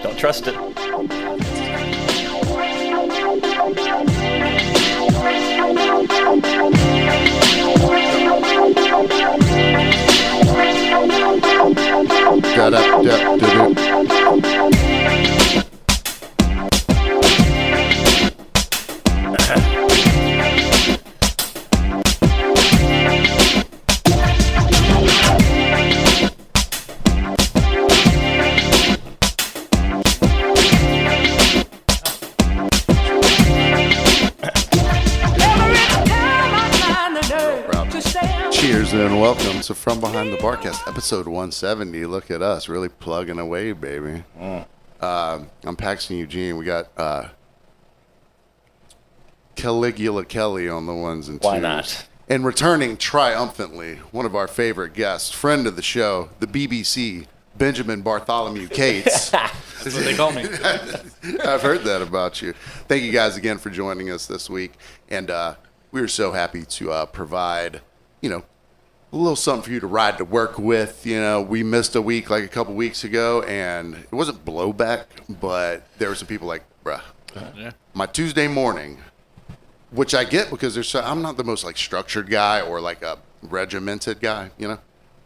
Don't trust it. Cheers and welcome to From Behind the Barcast, episode 170. Look at us, really plugging away, baby. I'm Paxton Eugene. We got Caligula Kelly on the ones and twos. Why not? And returning triumphantly, one of our favorite guests, friend of the show, the BBC, Benjamin Bartholomew Cates. That's what they call me. I've heard that about you. Thank you guys again for joining us this week. And we were so happy to provide, a little something for you to ride to work with. We missed a week like a couple weeks ago, and it wasn't blowback, but there were some people like, bruh, my Tuesday morning, which I get because I'm not the most structured guy or like a regimented guy,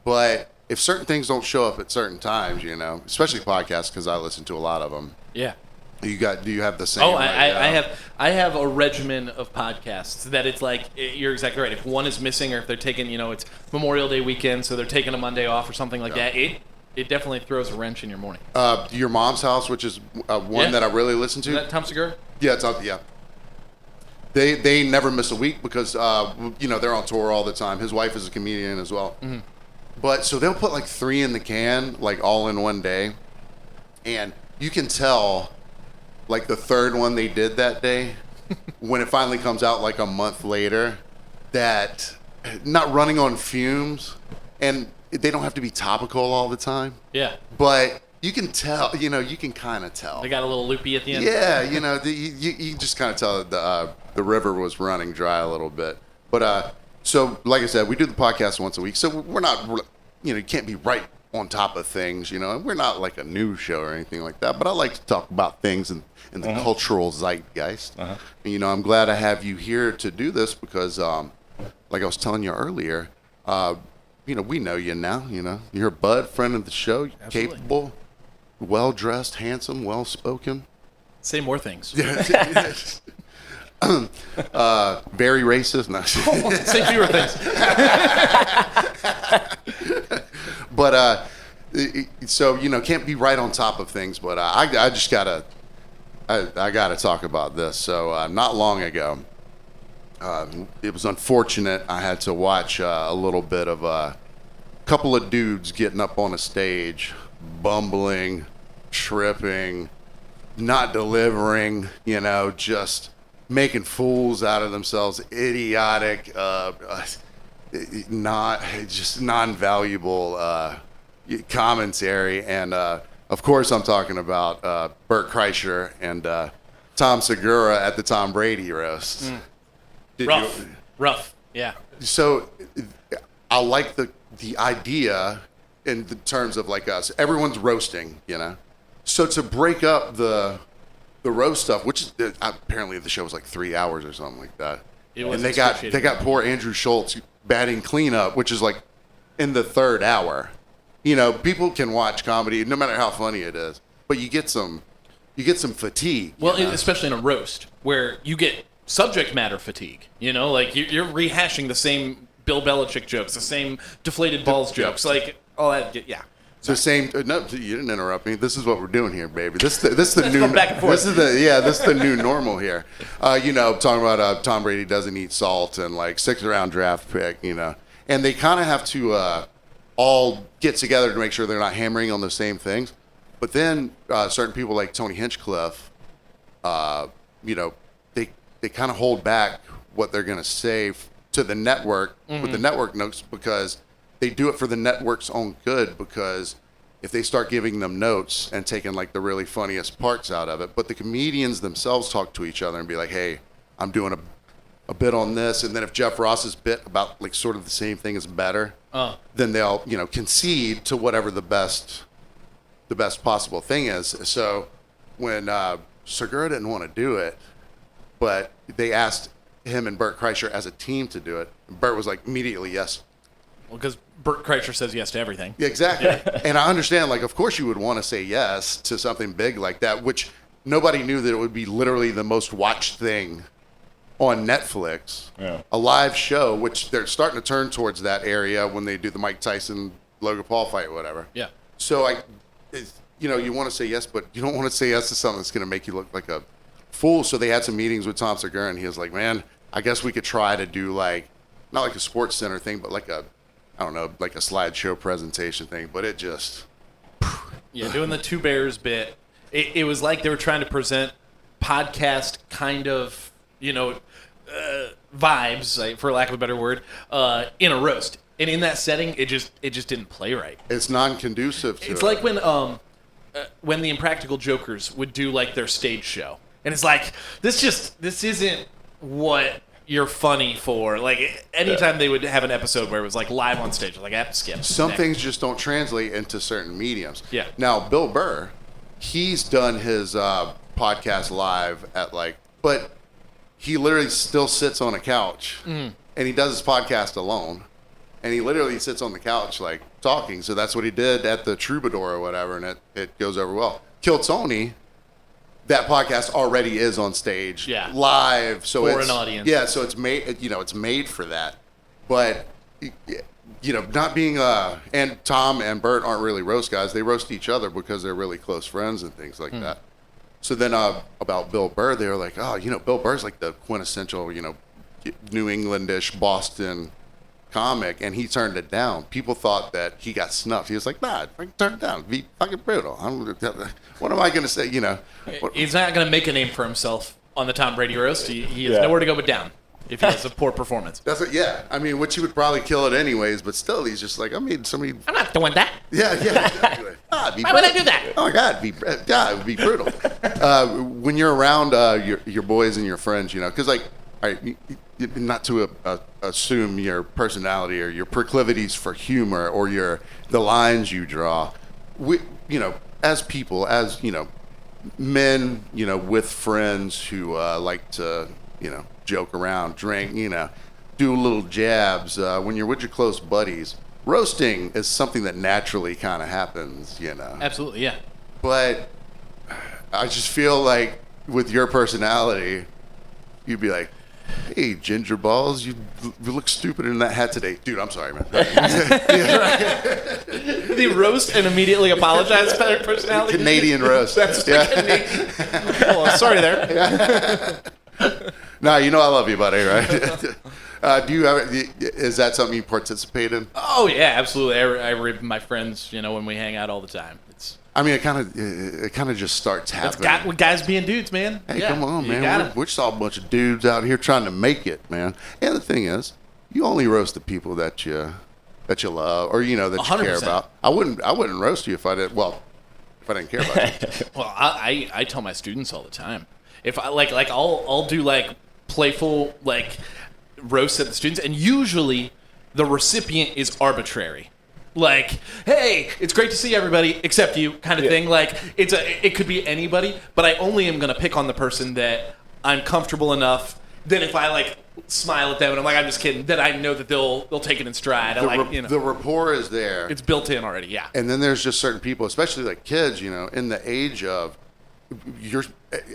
but if certain things don't show up at certain times, especially podcasts, because I listen to a lot of them. Yeah. Do you have the same? Oh, I have a regimen of podcasts that it's like, you're exactly right. If one is missing or if they're taking, it's Memorial Day weekend, so they're taking a Monday off or something like that, it definitely throws a wrench in your morning. Your Mom's House, which is one that I really listen to. Is that Tom Segura? Yeah, yeah. They never miss a week because, they're on tour all the time. His wife is a comedian as well. Mm-hmm. But so they'll put 3 in the can, all in one day. And you can tell, the third one they did that day, when it finally comes out a month later, that not running on fumes, and they don't have to be topical all the time. Yeah. But you can tell, you can kind of tell. They got a little loopy at the end. Yeah, you just kind of tell the river was running dry a little bit. But so, like I said, we do the podcast once a week, so we're not, you can't be right on top of things, We're not like a news show or anything like that, but I like to talk about things in the cultural zeitgeist. And, I'm glad I have you here to do this because, like I was telling you earlier, we know you now, You're a bud, friend of the show, Absolutely. Capable, well-dressed, handsome, well-spoken. Say more things. Very racist. No. Say fewer things. But so can't be right on top of things. But I just gotta talk about this. So not long ago, it was unfortunate. I had to watch a little bit of a couple of dudes getting up on a stage, bumbling, tripping, not delivering. Just making fools out of themselves, idiotic, non-valuable commentary. And of course I'm talking about Bert Kreischer and Tom Segura at the Tom Brady roast. Rough, yeah. So I like the idea in the terms of us. Everyone's roasting, So to break up the roast stuff, which is, apparently the show was 3 hours or something like that. And they got poor Andrew Schultz batting cleanup, which is in the third hour. People can watch comedy no matter how funny it is, but you get some fatigue. Well, especially in a roast where you get subject matter fatigue. You're rehashing the same Bill Belichick jokes, the same deflated balls jokes, all that. Yeah. The same. No, you didn't interrupt me. This is what we're doing here, baby. This is the new. Back and forth. This is the new normal here. Talking about Tom Brady doesn't eat salt and 6th round draft pick. And they kind of have to all get together to make sure they're not hammering on the same things. But then certain people like Tony Hinchcliffe, they kind of hold back what they're going to say to the network with the network notes because they do it for the network's own good, because if they start giving them notes and taking the really funniest parts out of it, but the comedians themselves talk to each other and be like, hey, I'm doing a bit on this, and then if Jeff Ross's bit about sort of the same thing is better, then they'll concede to whatever the best the best possible thing is. So when Segura didn't want to do it, but they asked him and Bert Kreischer as a team to do it, Bert was like immediately yes. Well, because Bert Kreischer says yes to everything. Yeah, exactly. And I understand, like, of course you would want to say yes to something big like that, which nobody knew that it would be literally the most watched thing on Netflix. Yeah. A live show, which they're starting to turn towards that area when they do the Mike Tyson, Logan Paul fight or whatever. Yeah. So, you want to say yes, but you don't want to say yes to something that's going to make you look like a fool. So they had some meetings with Tom Segura, and he was like, man, I guess we could try to do, like, not like a Sports Center thing, but like a slideshow presentation thing, but it just... Yeah, doing the Two Bears bit, it was like they were trying to present podcast kind of, vibes, for lack of a better word, in a roast. And in that setting, it just didn't play right. It's non-conducive to It's it. like when the Impractical Jokers would do, like, their stage show. And it's like, this isn't what... you're funny for. Like, anytime they would have an episode where it was, like, live on stage, like, I have to skip. Some things just don't translate into certain mediums. Yeah. Now, Bill Burr, he's done his podcast live at, like, but he literally still sits on a couch, and he does his podcast alone, and he literally sits on the couch, like, talking. So that's what he did at the Troubadour or whatever, and it goes over well. Kill Tony... that podcast already is on stage, live, so for it's an audience. Yeah, so it's made. It's made for that. But not being and Tom and Bert aren't really roast guys. They roast each other because they're really close friends and things like that. So then about Bill Burr, they were like, oh, Bill Burr's like the quintessential, New Englandish Boston comic, and he turned it down. People thought that he got snuffed. He was like, nah, turn it down. Be fucking brutal. What am I going to say? He's not going to make a name for himself on the Tom Brady roast. He has nowhere to go but down if he has a poor performance. That's what, yeah. I mean, which he would probably kill it anyways, but still, he's just like, I'm not doing that. Yeah, exactly. Why would I do that? Oh my God, it would be brutal. When you're around your boys and your friends, because like, all right, not to assume your personality or your proclivities for humor or the lines you draw. We, as people, as men, with friends who like to, joke around, drink, do little jabs. When you're with your close buddies, roasting is something that naturally kind of happens, Absolutely, yeah. But I just feel like with your personality, you'd be like, hey, ginger balls, you look stupid in that hat today. Dude, I'm sorry, man. The roast and immediately apologize for their personality. Canadian roast. That's the Canadian. Oh, sorry there. Yeah. No, I love you, buddy, right? Is that something you participate in? Oh, yeah, absolutely. I rib my friends, when we hang out all the time. It kind of just starts happening. It's guys being dudes, man. Hey, come on, man. We're just all a bunch of dudes out here trying to make it, man. And the thing is, you only roast the people that you love or that you 100%. care about. I wouldn't roast you if I didn't care about you. Well, I tell my students all the time. If I I'll do like playful roasts at the students, and usually the recipient is arbitrary. Like, hey, it's great to see everybody except you, kind of thing. Like, it could be anybody, but I only am gonna pick on the person that I'm comfortable enough. Then if I smile at them and I'm like, I'm just kidding, then I know that they'll take it in stride. The rapport is there. It's built in already, yeah. And then there's just certain people, especially like kids, in the age of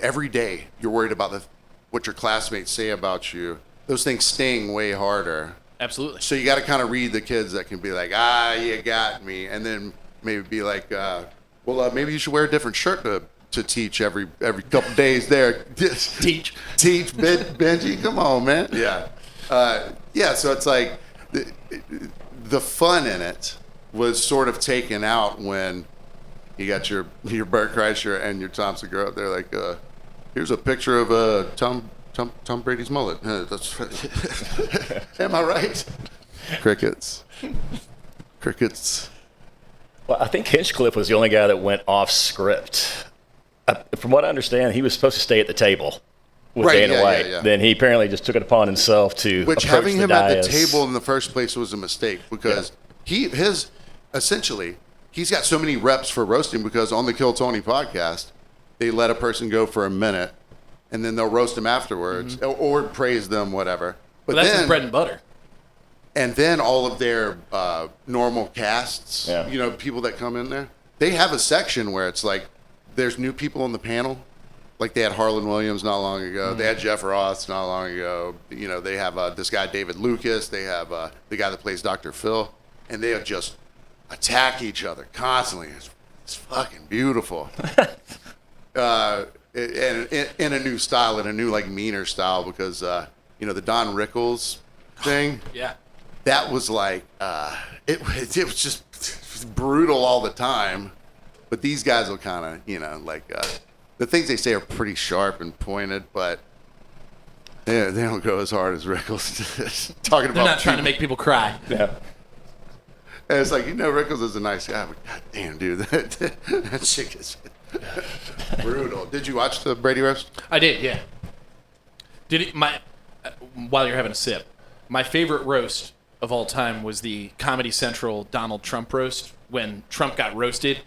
every day you're worried about what your classmates say about you. Those things sting way harder. Absolutely. So you got to kind of read the kids that can be like, you got me, and then maybe be like, maybe you should wear a different shirt to teach every couple days there. teach, Benji, come on, man. Yeah, So it's like the fun in it was sort of taken out when you got your Bert Kreischer and your Tom Segura up there. Like, here's a picture of Tom Brady's mullet. That's am I right? Crickets. Well, I think Hinchcliffe was the only guy that went off script. From what I understand, he was supposed to stay at the table with Dana White. Yeah. Then he apparently just took it upon himself to Which approach having the him dais. at the table in the first place was a mistake because his essentially he's got so many reps for roasting because on the Kill Tony podcast, they let a person go for a minute, and then they'll roast them afterwards or praise them, whatever. But that's then, his bread and butter. And then all of their normal casts, people that come in there, they have a section where it's like there's new people on the panel. Like they had Harlan Williams not long ago. They had Jeff Ross not long ago. They have this guy, David Lucas. They have the guy that plays Dr. Phil. And they just attack each other constantly. It's fucking beautiful. And in a new style, in a new, like, meaner style because, the Don Rickles thing. Yeah. That was like, it was just brutal all the time. But these guys will kind of, the things they say are pretty sharp and pointed, but they don't go as hard as Rickles. Talking about They're not trying to make people cry. Yeah. And it's like, Rickles is a nice guy, but god damn, dude, that shit is brutal. Did you watch the Brady roast? I did, yeah. While you're having a sip, my favorite roast of all time was the Comedy Central Donald Trump roast when Trump got roasted.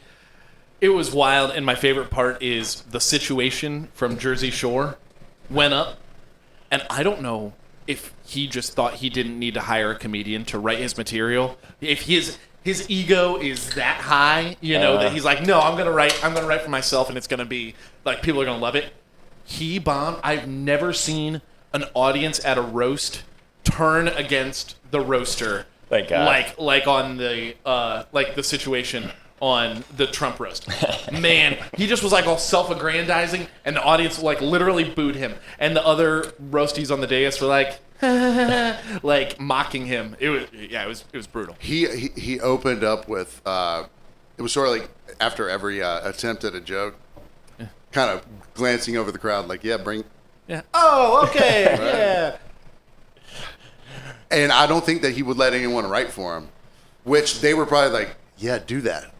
It was wild, and my favorite part is the Situation from Jersey Shore went up, and I don't know if he just thought he didn't need to hire a comedian to write his material. If his ego is that high, that he's like, no, I'm gonna write for myself, and it's gonna be like people are gonna love it. He bombed. I've never seen an audience at a roast turn against the roaster. Thank God. Like on the the Situation on the Trump roast. Man, he just was like all self-aggrandizing, and the audience like literally booed him. And the other roasties on the dais were like, like mocking him. It was brutal. He opened up with it was sort of like after every attempt at a joke, kind of glancing over the crowd like, Yeah. Oh, okay. Yeah. And I don't think that he would let anyone write for him, which they were probably like, yeah, do that.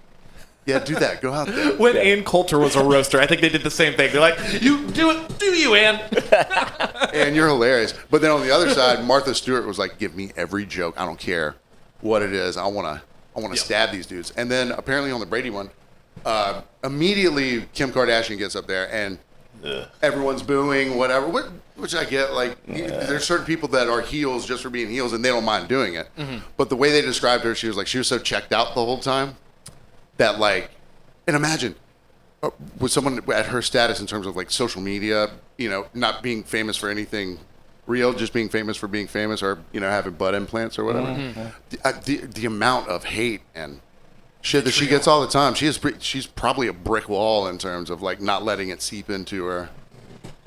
Yeah, do that. Go out there. When Ann Coulter was a roaster, I think they did the same thing. They're like, you do it, do you, Ann? And you're hilarious. But then on the other side, Martha Stewart was like, give me every joke. I don't care what it is. I want to stab these dudes. And then apparently on the Brady one, immediately Kim Kardashian gets up there and everyone's booing, whatever, which I get. Like, there's certain people that are heels just for being heels and they don't mind doing it. Mm-hmm. But the way they described her, she was so checked out the whole time. That and imagine with someone at her status in terms of like social media, not being famous for anything real, just being famous for being famous, or having butt implants or whatever. Mm-hmm. The amount of hate and shit that she gets all the time, she's probably a brick wall in terms of like not letting it seep into her.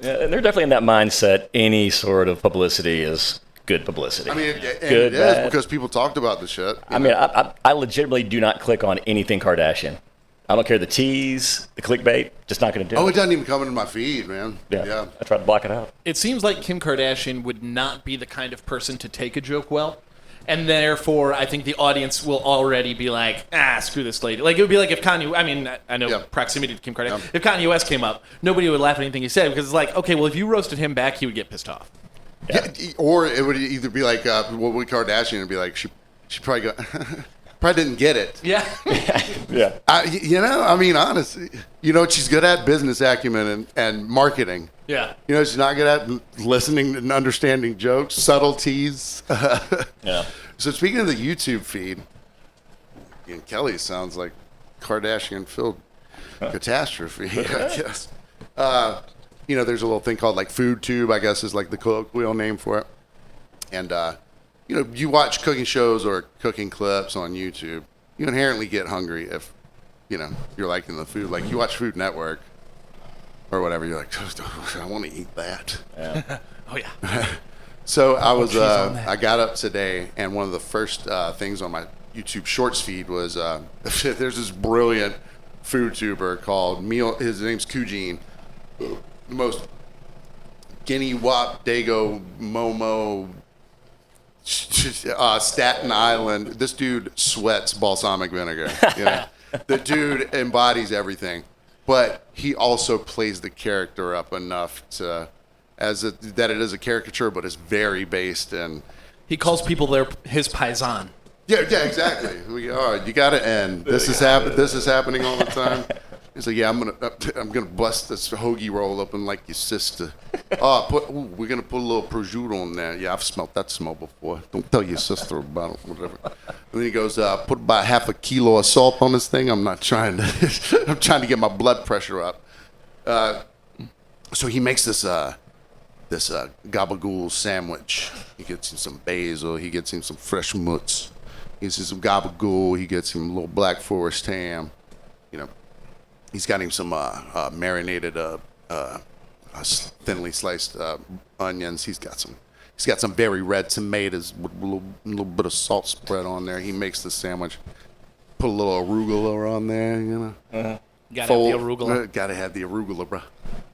Yeah, and they're definitely in that mindset. Any sort of publicity is good publicity. I mean, it is because people talked about the shit. I legitimately do not click on anything Kardashian. I don't care the tease, the clickbait, just not going to do it. Oh, it doesn't even come into my feed, man. Yeah. I try to block it out. It seems like Kim Kardashian would not be the kind of person to take a joke well. And therefore, I think the audience will already be like, screw this lady. Like, it would be like if Kanye, I know proximity to Kim Kardashian. If Kanye West came up, nobody would laugh at anything he said because it's like, okay, well, if you roasted him back, he would get pissed off. Yeah, or it would either be like what would Kardashian would be like? She probably probably didn't get it. Yeah, yeah. Honestly, she's good at business acumen and marketing. Yeah, she's not good at listening and understanding jokes, subtleties. Yeah. So speaking of the YouTube feed, Kelly sounds like Kardashian-filled catastrophe. I guess. There's a little thing called like food tube, I guess is like the colloquial name for it. And, you watch cooking shows or cooking clips on YouTube, you inherently get hungry if, you're liking the food. Like you watch Food Network or whatever, you're like, I want to eat that. Yeah. Oh, yeah. So I got up today and one of the first things on my YouTube Shorts feed was there's this brilliant food tuber called his name's Kujin. The most Guinea Wop, Dago, Momo, Staten Island. This dude sweats balsamic vinegar. The dude embodies everything, but he also plays the character up enough that it is a caricature, but it's very based in. He calls people his paisan. Yeah, exactly. All right, you got to end. This is happening all the time. He's like, yeah, I'm gonna bust this hoagie roll open like your sister. We're gonna put a little prosciutto on there. Yeah, I've smelt that smell before. Don't tell your sister about it, whatever. And then he goes, put about half a kilo of salt on this thing. I'm not trying to. I'm trying to get my blood pressure up. So he makes this gabagool sandwich. He gets him some basil. He gets him some fresh mutts. He gets him some gabagool. He gets him a little Black Forest ham. He's got him some marinated, thinly sliced onions. He's got some very red tomatoes with a little bit of salt spread on there. He makes the sandwich. Put a little arugula on there, Gotta have the arugula. Gotta have the arugula, bro.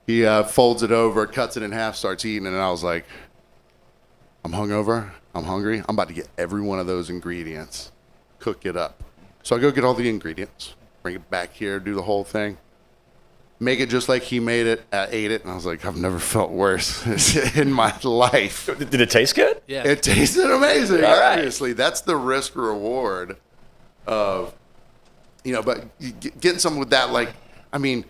He folds it over, cuts it in half, starts eating, and I was like, I'm hungover. I'm hungry. I'm about to get every one of those ingredients, cook it up. So I go get all the ingredients. Bring it back here, do the whole thing, make it just like he made it, ate it, and I was like, I've never felt worse in my life. Did it taste good? Yeah. It tasted amazing, All right. obviously. That's the risk reward of, but getting something with that, like, I mean,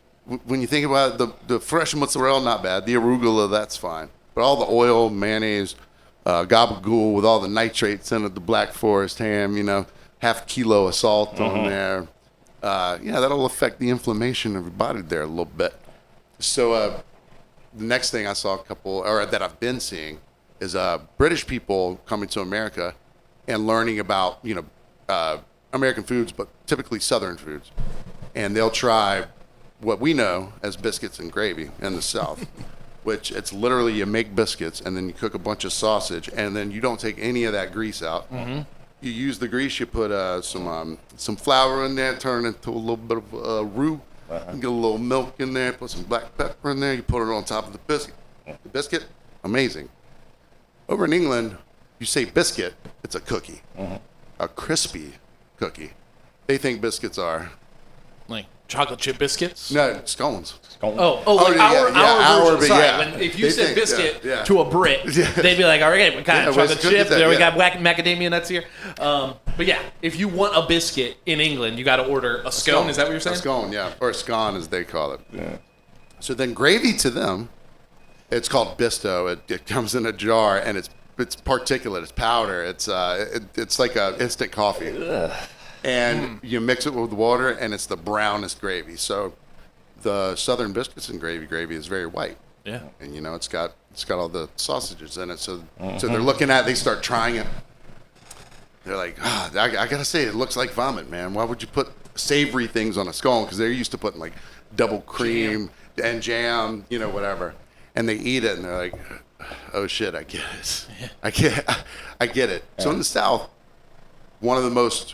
when you think about it, the fresh mozzarella, not bad. The arugula, that's fine. But all the oil, mayonnaise, gabagool with all the nitrates in it, the Black Forest ham, half a kilo of salt on there. That'll affect the inflammation of your body there a little bit. So the next thing I saw that I've been seeing is British people coming to America and learning about, American foods, but typically Southern foods. And they'll try what we know as biscuits and gravy in the South, which it's literally you make biscuits and then you cook a bunch of sausage and then you don't take any of that grease out. Mm-hmm. You use the grease. You put some flour in there, turn it into a little bit of roux. You get a little milk in there. Put some black pepper in there. You put it on top of the biscuit. The biscuit, amazing. Over in England, you say biscuit, it's a cookie, a crispy cookie. They think biscuits are Like chocolate chip biscuits? no scones. Like yeah, our version. but Sorry, yeah. if you They said think, biscuit yeah. to a Brit, they'd be like, all right, what kind Yeah, of where's chocolate the cookies chip? at? There we Yeah. got macadamia nuts here. But yeah, if you want a biscuit in England, you got to order a scone. Is that what you're saying? A scone, yeah. Or a scone, as they call it. Yeah. So then gravy to them, it's called Bisto. It comes in a jar, and it's particulate. It's powder. It's like a instant coffee. Ugh. And you mix it with water, and it's the brownest gravy. So the Southern biscuits and gravy is very white. Yeah. And, it's got all the sausages in it. So they're looking at it. They start trying it. They're like, I got to say, it looks like vomit, man. Why would you put savory things on a scone? Because they're used to putting, like, double cream and jam, whatever. And they eat it, and they're like, oh, shit, I get it. I get it. So in the South, one of the most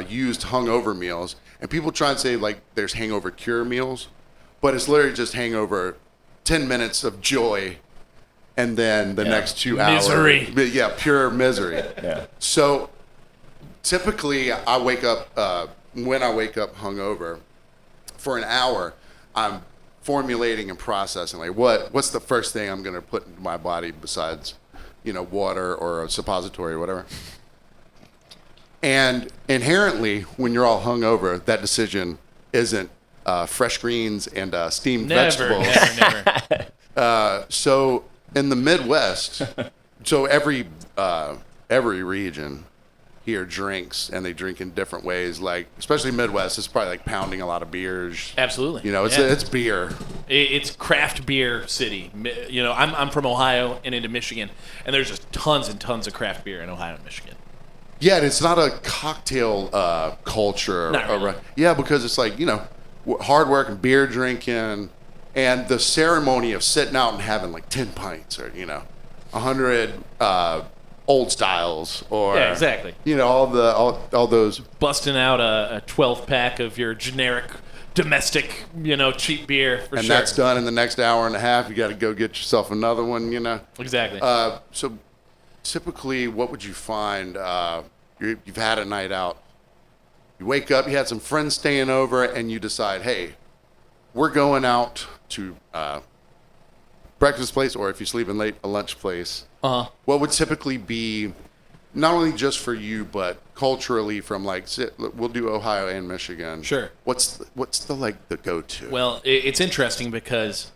used hungover meals, and people try and say, like, there's hangover cure meals, but it's literally just hangover 10 minutes of joy and then the next 2 hours. Misery. Yeah, pure misery. Yeah. So typically I wake up, when I wake up hungover, for an hour, I'm formulating and processing, like, what's the first thing I'm going to put into my body besides, water or a suppository or whatever. And inherently, when you're all hungover, that decision isn't fresh greens and steamed vegetables. Never. So in the Midwest, so every region here drinks, and they drink in different ways. Like, especially Midwest, it's probably like pounding a lot of beers. Absolutely. It's beer. It's craft beer city. I'm from Ohio and into Michigan, and there's just tons and tons of craft beer in Ohio and Michigan. Yeah, and it's not a cocktail culture. Not really. Yeah, because it's like, hard work and beer drinking, and the ceremony of sitting out and having like 10 pints or 100 old styles, or Yeah, exactly. all those. Busting out a 12 pack of your generic domestic, cheap beer for And sure. that's done in the next hour and a half. You got to go get yourself another one. Exactly. So typically, what would you find? You've had a night out. You wake up, you had some friends staying over, and you decide, hey, we're going out to breakfast place, or if you're sleeping late, a lunch place. Uh-huh. What would typically be not only just for you, but culturally from like, we'll do Ohio and Michigan. Sure. What's the like the go-to? Well, it's interesting because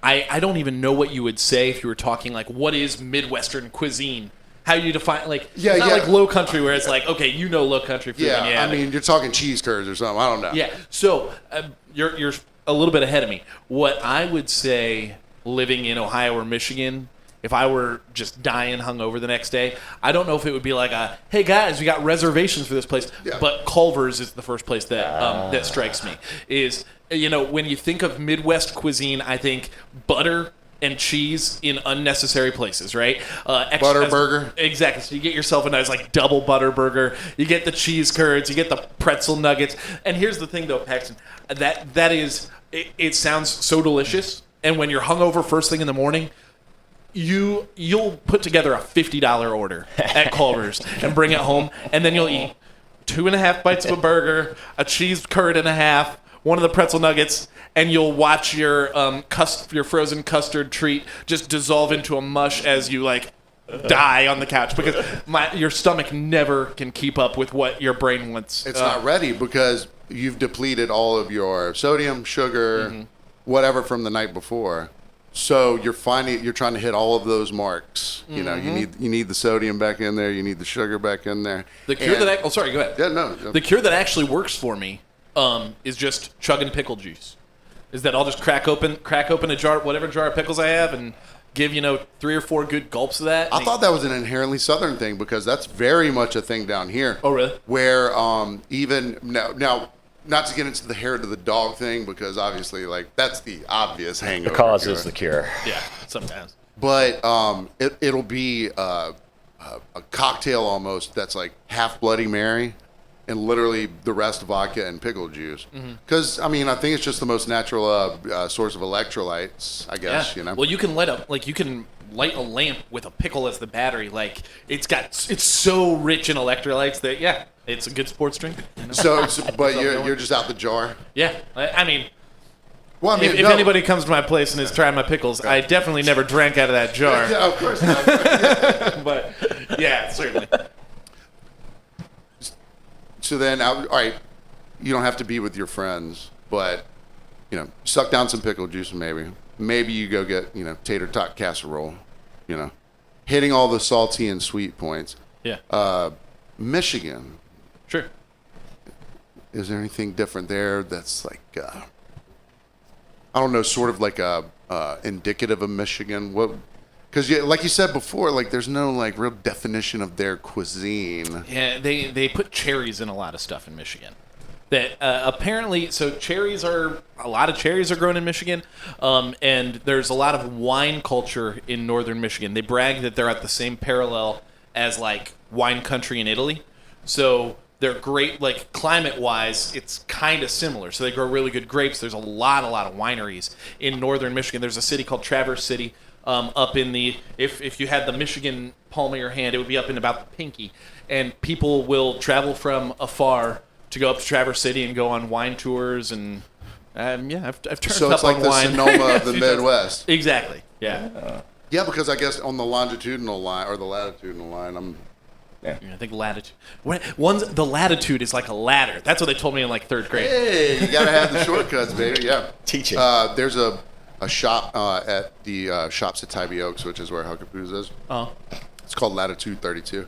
I don't even know what you would say if you were talking like, what is Midwestern cuisine? How you define, like, it's not like low country where it's like, okay, you know low country food. Yeah, I mean, you're talking cheese curds or something. I don't know. Yeah, so you're a little bit ahead of me. What I would say living in Ohio or Michigan, if I were just dying hungover the next day, I don't know if it would be like hey guys, we got reservations for this place. Yeah. But Culver's is the first place that that strikes me. Is, when you think of Midwest cuisine, I think butter and cheese in unnecessary places, right? Butter burger. Exactly. So you get yourself a nice like double butter burger. You get the cheese curds. You get the pretzel nuggets. And here's the thing, though, Paxton. That is, it sounds so delicious. And when you're hungover first thing in the morning, you'll put together a $50 order at Culver's and bring it home, and then you'll eat 2.5 bites of a burger, a cheese curd and a half, one of the pretzel nuggets, and you'll watch your frozen custard treat just dissolve into a mush as you like die on the couch because your stomach never can keep up with what your brain wants. It's not ready because you've depleted all of your sodium, sugar, whatever from the night before. So you're trying to hit all of those marks. You know, you need the sodium back in there, you need the sugar back in there. The cure go ahead. Yeah, no. The cure that actually works for me is just chugging pickle juice. Is that I'll just crack open a jar, whatever jar of pickles I have, and give 3 or 4 good gulps of that. I thought that was an inherently Southern thing because that's very much a thing down here. Oh, really? Where even now, not to get into the hair to the dog thing because obviously like that's the obvious hangover. The cause is the cure. Yeah, sometimes. But it'll be a cocktail almost that's like half Bloody Mary. And literally the rest vodka and pickle juice. Because, I mean, I think it's just the most natural source of electrolytes, I guess, Well, you can light a lamp with a pickle as the battery. Like, it's so rich in electrolytes that, it's a good sports drink. But you're just out the jar? Yeah. I mean, if anybody comes to my place and is trying my pickles, I definitely never drank out of that jar. Yeah, of course not. But, yeah, certainly. So then, all right, you don't have to be with your friends, but, suck down some pickle juice maybe. Maybe you go get, tater tot casserole, hitting all the salty and sweet points. Yeah. Michigan. Sure. Is there anything different there that's like, I don't know, sort of like indicative of Michigan? What? Because, like you said before, like there's no like real definition of their cuisine. Yeah, they put cherries in a lot of stuff in Michigan. That apparently, so a lot of cherries are grown in Michigan, and there's a lot of wine culture in northern Michigan. They brag that they're at the same parallel as like wine country in Italy. So they're great, like climate-wise, it's kind of similar. So they grow really good grapes. There's a lot of wineries in northern Michigan. There's a city called Traverse City. Up in the, if you had the Michigan palm of your hand, it would be up in about the pinky. And people will travel from afar to go up to Traverse City and go on wine tours. And I've turned so up on wine. So it's like the Sonoma of the Midwest. Exactly, yeah. Yeah, because I guess on the longitudinal line or the latitudinal line, I think latitude. The latitude is like a ladder. That's what they told me in like 3rd grade. Hey, you gotta have the shortcuts, baby. Yeah. Teaching. There's a shop at the Shops at Tybee Oaks, which is where Huckapoo's is. Oh. It's called Latitude 32.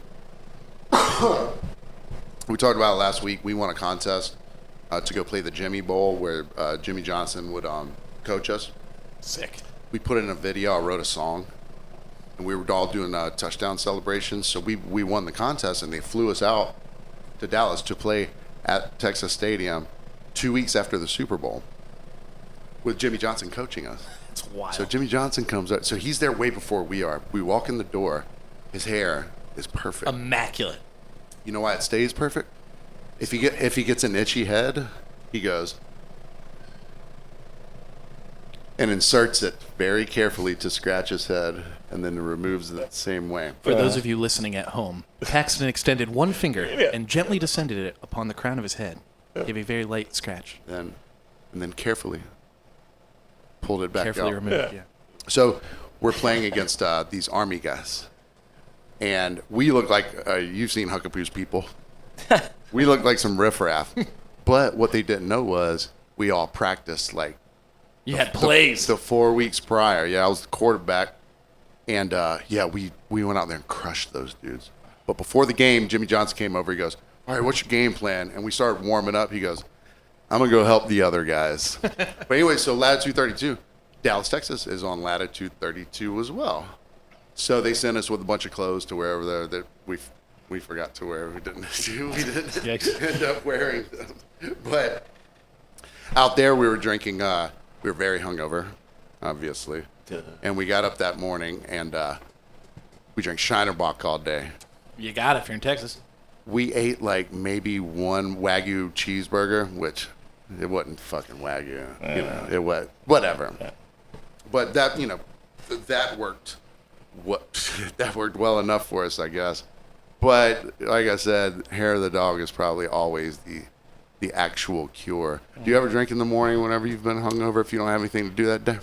We talked about it last week. We won a contest to go play the Jimmy Bowl where Jimmy Johnson would coach us. Sick. We put in a video. I wrote a song. And we were all doing touchdown celebrations. So we won the contest, and they flew us out to Dallas to play at Texas Stadium 2 weeks after the Super Bowl with Jimmy Johnson coaching us. That's wild. So Jimmy Johnson comes up. So he's there way before we are. We walk in the door. His hair is perfect. Immaculate. You know why it stays perfect? If he gets an itchy head, he goes and inserts it very carefully to scratch his head, and then removes it the same way. For those of you listening at home, Paxton extended one finger and gently descended it upon the crown of his head. Gave a very light scratch. And then carefully pulled it back Carefully out. removed, yeah. So we're playing against these Army guys. And we look like, you've seen Huckapoo's people. We look like some riffraff. But what they didn't know was we all practiced like. You had plays. The 4 weeks prior. Yeah, I was the quarterback. And, we went out there and crushed those dudes. But before the game, Jimmy Johnson came over. He goes, all right, what's your game plan? And we started warming up. He goes, I'm going to go help the other guys. But anyway, so Latitude 32, Dallas, Texas is on Latitude 32 as well. So they sent us with a bunch of clothes to wherever that we forgot to wear. We didn't end up wearing them. But out there we were drinking, we were very hungover, obviously. And we got up that morning and we drank Shinerbach all day. You got it if you're in Texas. We ate like maybe one Wagyu cheeseburger, which it wasn't fucking Wagyu. It was whatever. Yeah. But that, that worked. That worked well enough for us, I guess. But like I said, hair of the dog is probably always the actual cure. Do you ever drink in the morning whenever you've been hungover if you don't have anything to do that day?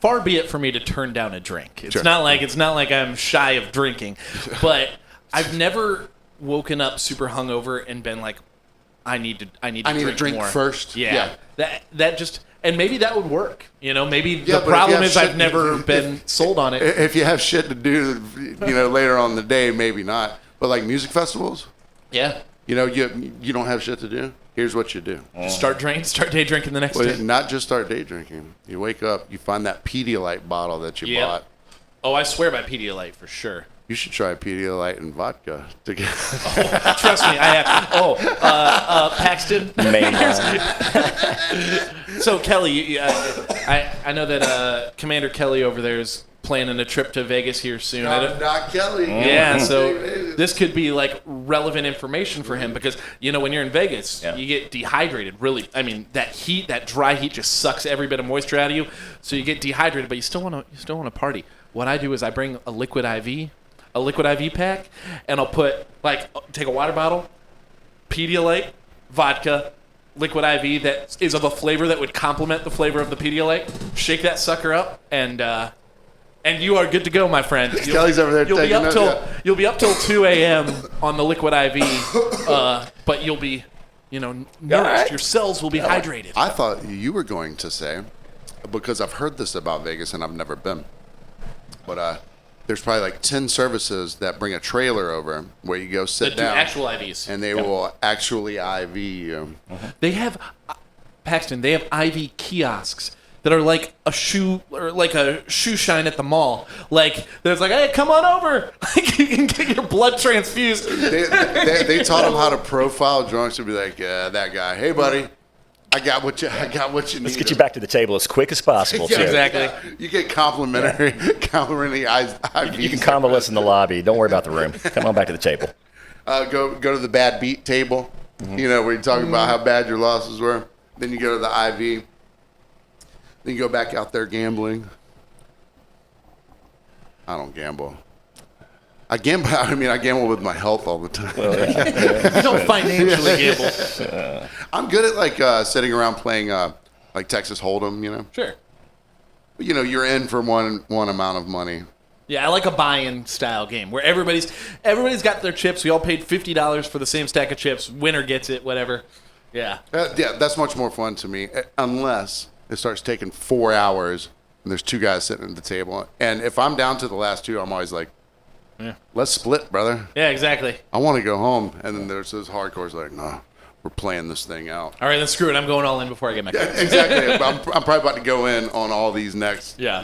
Far be it for me to turn down a drink. It's not like I'm shy of drinking, but I've never woken up super hungover and been like, I need to drink more first. Yeah. That just. And maybe that would work. Maybe the problem is I've never been sold on it. If you have shit to do, later on in the day, maybe not. But like music festivals, yeah. You don't have shit to do. Here's what you do. Start day drinking the next day. Not just start day drinking. You wake up, you find that Pedialyte bottle that you bought. Oh, I swear by Pedialyte for sure. You should try Pedialyte and vodka together. Trust me, I have. Paxton. So Kelly, I know that Commander Kelly over there is planning a trip to Vegas here soon. Not Kelly. Yeah, so this could be like relevant information for him because when you're in Vegas, you get dehydrated. Really, I mean that dry heat just sucks every bit of moisture out of you. So you get dehydrated, but you still want to party. What I do is I bring a liquid IV pack, and I'll take a water bottle, Pedialyte, vodka, liquid IV that is of a flavor that would complement the flavor of the Pedialyte. Shake that sucker up, and you are good to go, my friend. Kelly's over there taking notes. You'll be up till 2 a.m. on the liquid IV, but you'll be, nourished. Right. Your cells will be hydrated. I thought you were going to say, because I've heard this about Vegas and I've never been, but there's probably like 10 services that bring a trailer over where you go sit down. Do actual IVs. And they will actually IV you. They have, Paxton, they have IV kiosks that are like a shoe shine at the mall. Like, there's like, hey, come on over. Like, you can get your blood transfused. They taught them how to profile drunks and be like, that guy. Hey, buddy. I got what you need. Let's get you back to the table as quick as possible. Yeah, exactly. Yeah. You get complimentary IV. You can combo us in the lobby. Don't worry about the room. Come on back to the table. Go to the bad beat table. Where you talk about how bad your losses were. Then you go to the IV. Then you go back out there gambling. I don't gamble. I gamble with my health all the time. You don't financially gamble. I'm good at sitting around playing like Texas Hold'em, Sure. You're in for one amount of money. Yeah, I like a buy-in style game where everybody's got their chips. We all paid $50 for the same stack of chips. Winner gets it, whatever. Yeah. That's much more fun to me, unless it starts taking 4 hours and there's two guys sitting at the table. And if I'm down to the last two, I'm always like, let's split, brother. Yeah, exactly. I want to go home. And then there's those hardcores like, no, we're playing this thing out. All right, then screw it. I'm going all in before I get my cards. Exactly. I'm probably about to go in on all these next, Yeah,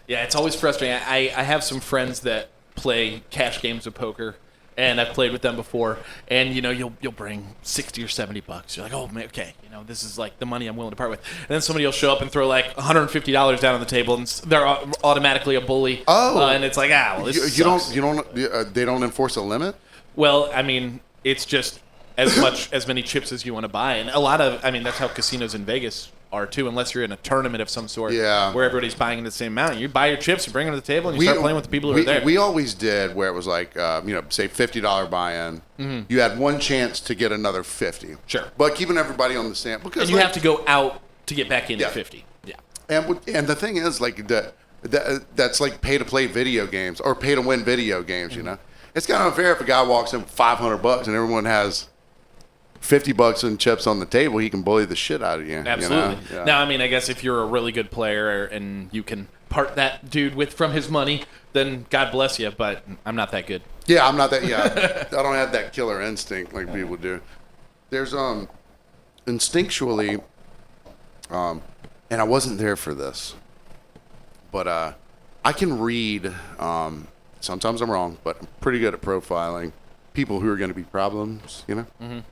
it's always frustrating. I have some friends that play cash games of poker, and I've played with them before. And, you'll bring $60 or $70. You're like, oh, man, okay. This is like the money I'm willing to part with. And then somebody will show up and throw like $150 down on the table, and they're automatically a bully. Oh. And it's like, this sucks. They don't enforce a limit? Well, I mean, it's just as many chips as you want to buy. And that's how casinos in Vegas are too, unless you're in a tournament of some sort where everybody's buying the same amount. You buy your chips, you bring them to the table, and you start playing with the people who are there. We always did where it was like, say $50 buy-in. Mm-hmm. You had one chance to get another 50. Sure. But keeping everybody on the stand. Because and you have to go out to get back into 50. Yeah. And the thing is, like, That's like pay to play video games or pay to win video games. You know, it's kind of unfair if a guy walks in with $500 and everyone has $50 in chips on the table. He can bully the shit out of you. Absolutely. You know? Yeah. Now, I mean, I guess if you're a really good player and you can part that dude from his money, then God bless you. But I'm not that good. Yeah, I'm not that. Yeah, I don't have that killer instinct like people do. There's instinctually, and I wasn't there for this, but I can read. Sometimes I'm wrong, but I'm pretty good at profiling people who are going to be problems. You know,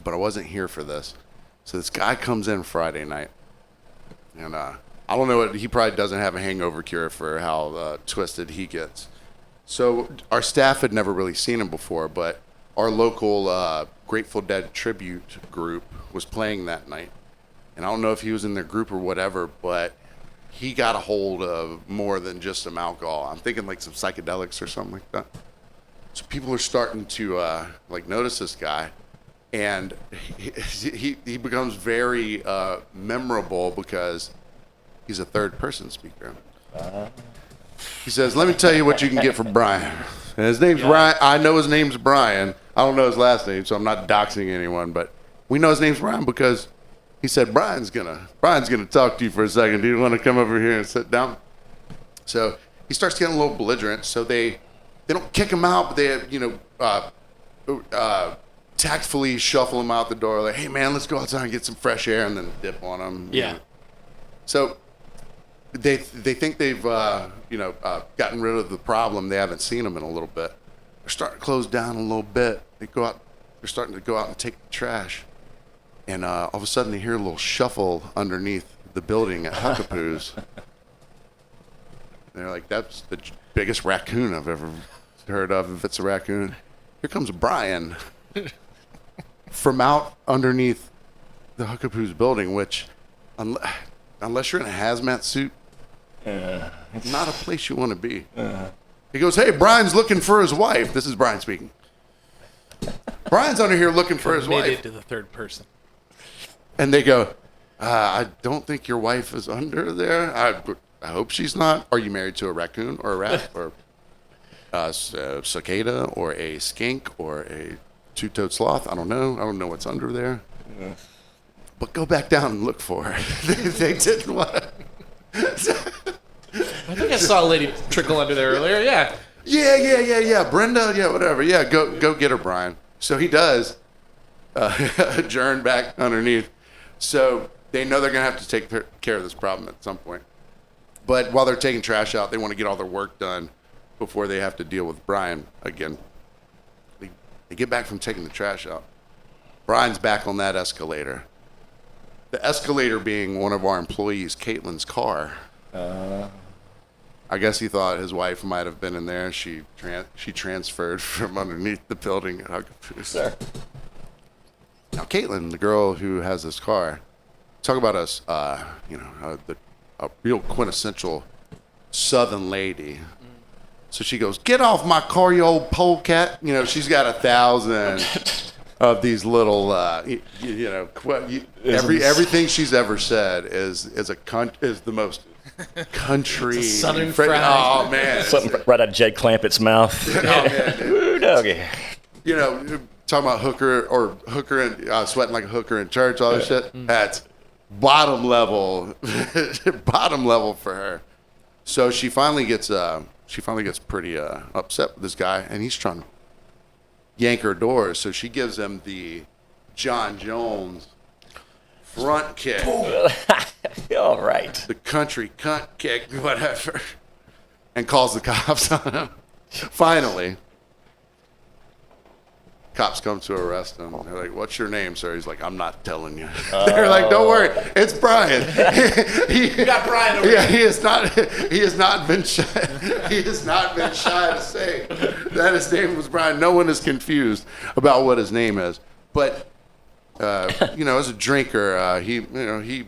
but I wasn't here for this. So this guy comes in Friday night, and I don't know what he probably doesn't have a hangover cure for how twisted he gets. So our staff had never really seen him before, but our local Grateful Dead tribute group was playing that night. And I don't know if he was in their group or whatever, but he got a hold of more than just some alcohol. I'm thinking like some psychedelics or something like that. So people are starting to notice this guy. And he becomes very memorable because he's a third-person speaker. He says, "Let me tell you what you can get from Brian." And his name's Brian. I know his name's Brian. I don't know his last name, so I'm not doxing anyone. But we know his name's Brian because he said Brian's gonna talk to you for a second. Do you want to come over here and sit down? So he starts getting a little belligerent. So they don't kick him out, but they tactfully shuffle him out the door. Like, "Hey man, let's go outside and get some fresh air," and then dip on him. Yeah. So they think they've gotten rid of the problem. They haven't seen him in a little bit. They're starting to close down a little bit. They're starting to go out and take the trash, and all of a sudden they hear a little shuffle underneath the building at Huckapoo's. They're like, "That's the biggest raccoon I've ever heard of. If it's a raccoon." Here comes Brian from out underneath the Huckapoo's building, which, unless you're in a hazmat suit, not a place you want to be. He goes, "Hey, Brian's looking for his wife." This is Brian speaking. "Brian's under here looking for his wife." To the third person. And they go, "I don't think your wife is under there. I hope she's not. Are you married to a raccoon or a rat or a cicada or a skink or a two-toed sloth? I don't know. I don't know what's under there. But go back down and look for her." They didn't want to. I think I saw a lady trickle under there earlier. Yeah. Yeah. Brenda, yeah, whatever. Yeah, go get her, Brian. So he does adjourn back underneath. So they know they're going to have to take care of this problem at some point. But while they're taking trash out, they want to get all their work done before they have to deal with Brian again. They get back from taking the trash out. Brian's back on that escalator. The escalator being one of our employees, Caitlin's car. I guess he thought his wife might have been in there. She transferred from underneath the building at Huckapoo's. Sure. Now, Caitlin, the girl who has this car, talk about us, a real quintessential Southern lady. So she goes, "Get off my car, you old polecat." You know, she's got 1,000 of these little, everything she's ever said is the most country. Southern fried. Oh man, Something right out of Jed Clampett's mouth. Oh man, Ooh, doggy. You know, talking about hooker and sweating like a hooker in church, all this shit. That's bottom level for her. So she finally gets pretty upset with this guy, and he's trying to yank her doors. So she gives him the John Jones front kick. All right. The country cunt kick, whatever, and calls the cops on him. Finally, cops come to arrest him. They're like, "What's your name, sir?" He's like, "I'm not telling you." They're like, "Don't worry, it's Brian." You got Brian over Yeah, he has not been shy. He has not been shy to say that his name was Brian. No one is confused about what his name is. But as a drinker, he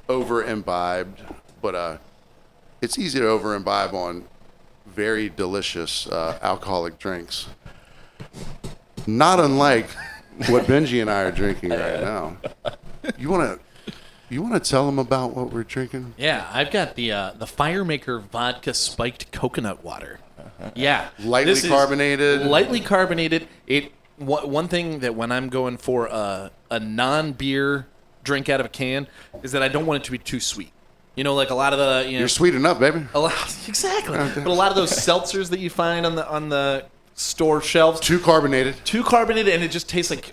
over imbibed. But it's easy to over imbibe on very delicious alcoholic drinks. Not unlike what Benji and I are drinking right now. You want You want to tell them about what we're drinking? Yeah, I've got the Firemaker vodka spiked coconut water. Yeah, Lightly this is carbonated. Lightly carbonated. One thing that when I'm going for a non-beer drink out of a can is that I don't want it to be too sweet. You know, like a lot of the You're sweet enough, baby. Exactly. But a lot of those seltzers that you find on the store shelves, Too carbonated, and it just tastes like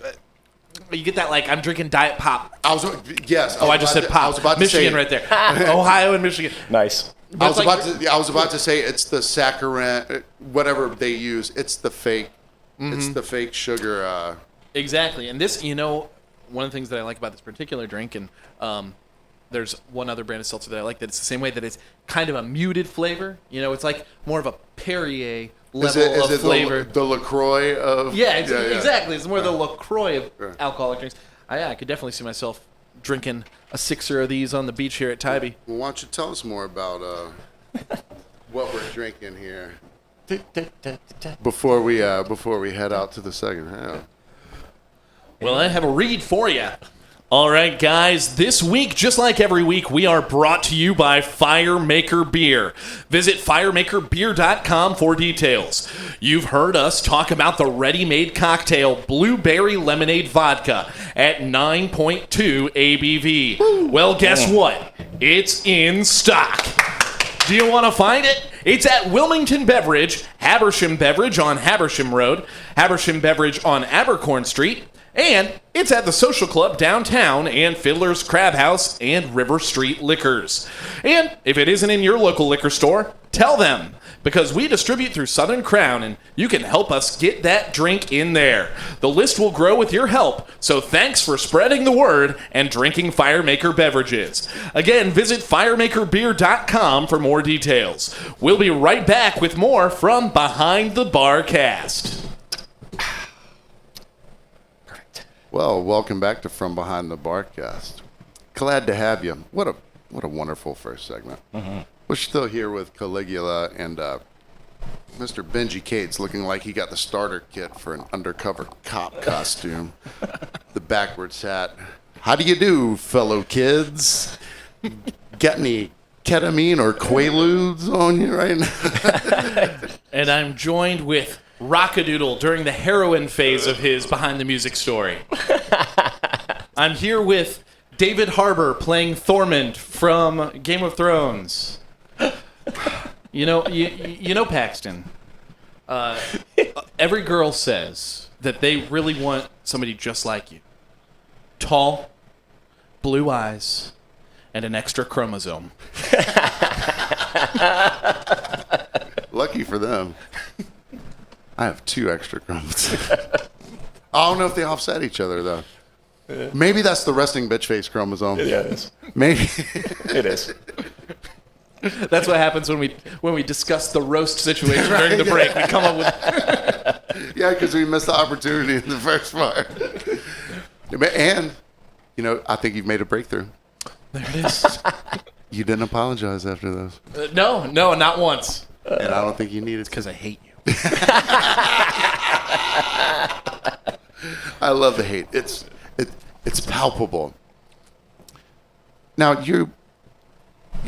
you get that like I'm drinking Diet Pop. I just said Pop. I was about to Michigan say, right there. Ohio and Michigan. Nice. I was about to say it's the saccharin, whatever they use. It's the fake. It's the fake sugar. Exactly. And this, one of the things that I like about this particular drink, and there's one other brand of seltzer that I like, that it's the same way that it's kind of a muted flavor. It's like more of a Perrier level of flavor. The LaCroix of... Exactly. It's more the LaCroix of alcoholic drinks. I could definitely see myself drinking a sixer of these on the beach here at Tybee. Well, why don't you tell us more about what we're drinking here before we head out to the second half. Well, I have a read for you. All right, guys, this week, just like every week, we are brought to you by Firemaker Beer. Visit firemakerbeer.com for details. You've heard us talk about the ready-made cocktail Blueberry Lemonade Vodka at 9.2 ABV. Woo. Well, guess what? It's in stock. Do you want to find it? It's at Wilmington Beverage, Habersham Beverage on Habersham Road, Habersham Beverage on Abercorn Street, and it's at the Social Club downtown and Fiddler's Crab House and River Street Liquors. And if it isn't in your local liquor store, tell them, because we distribute through Southern Crown and you can help us get that drink in there. The list will grow with your help, so thanks for spreading the word and drinking Firemaker beverages. Again, visit firemakerbeer.com for more details. We'll be right back with more from Behind the Bar Cast. Well, welcome back to From Behind the Barcast. Glad to have you. What a wonderful first segment. Mm-hmm. We're still here with Caligula and Mr. Benji Cates, looking like he got the starter kit for an undercover cop costume. The backwards hat. How do you do, fellow kids? Got any ketamine or Quaaludes on you right now? And I'm joined with Rockadoodle during the heroin phase of his Behind the Music story. I'm here with David Harbour playing Thormund from Game of Thrones. You know, Paxton. Every girl says that they really want somebody just like you. Tall, blue eyes, and an extra chromosome. Lucky for them. I have 2 extra chromosomes. I don't know if they offset each other, though. Yeah. Maybe that's the resting bitch face chromosome. Yeah, it is. Maybe. It is. That's what happens when we discuss the roast situation during the break. We come up with... Yeah, because we missed the opportunity in the first part. And, I think you've made a breakthrough. There it is. You didn't apologize after those. No, not once. And I don't think you needed to. Because I hate you. I love the hate. It's palpable. Now your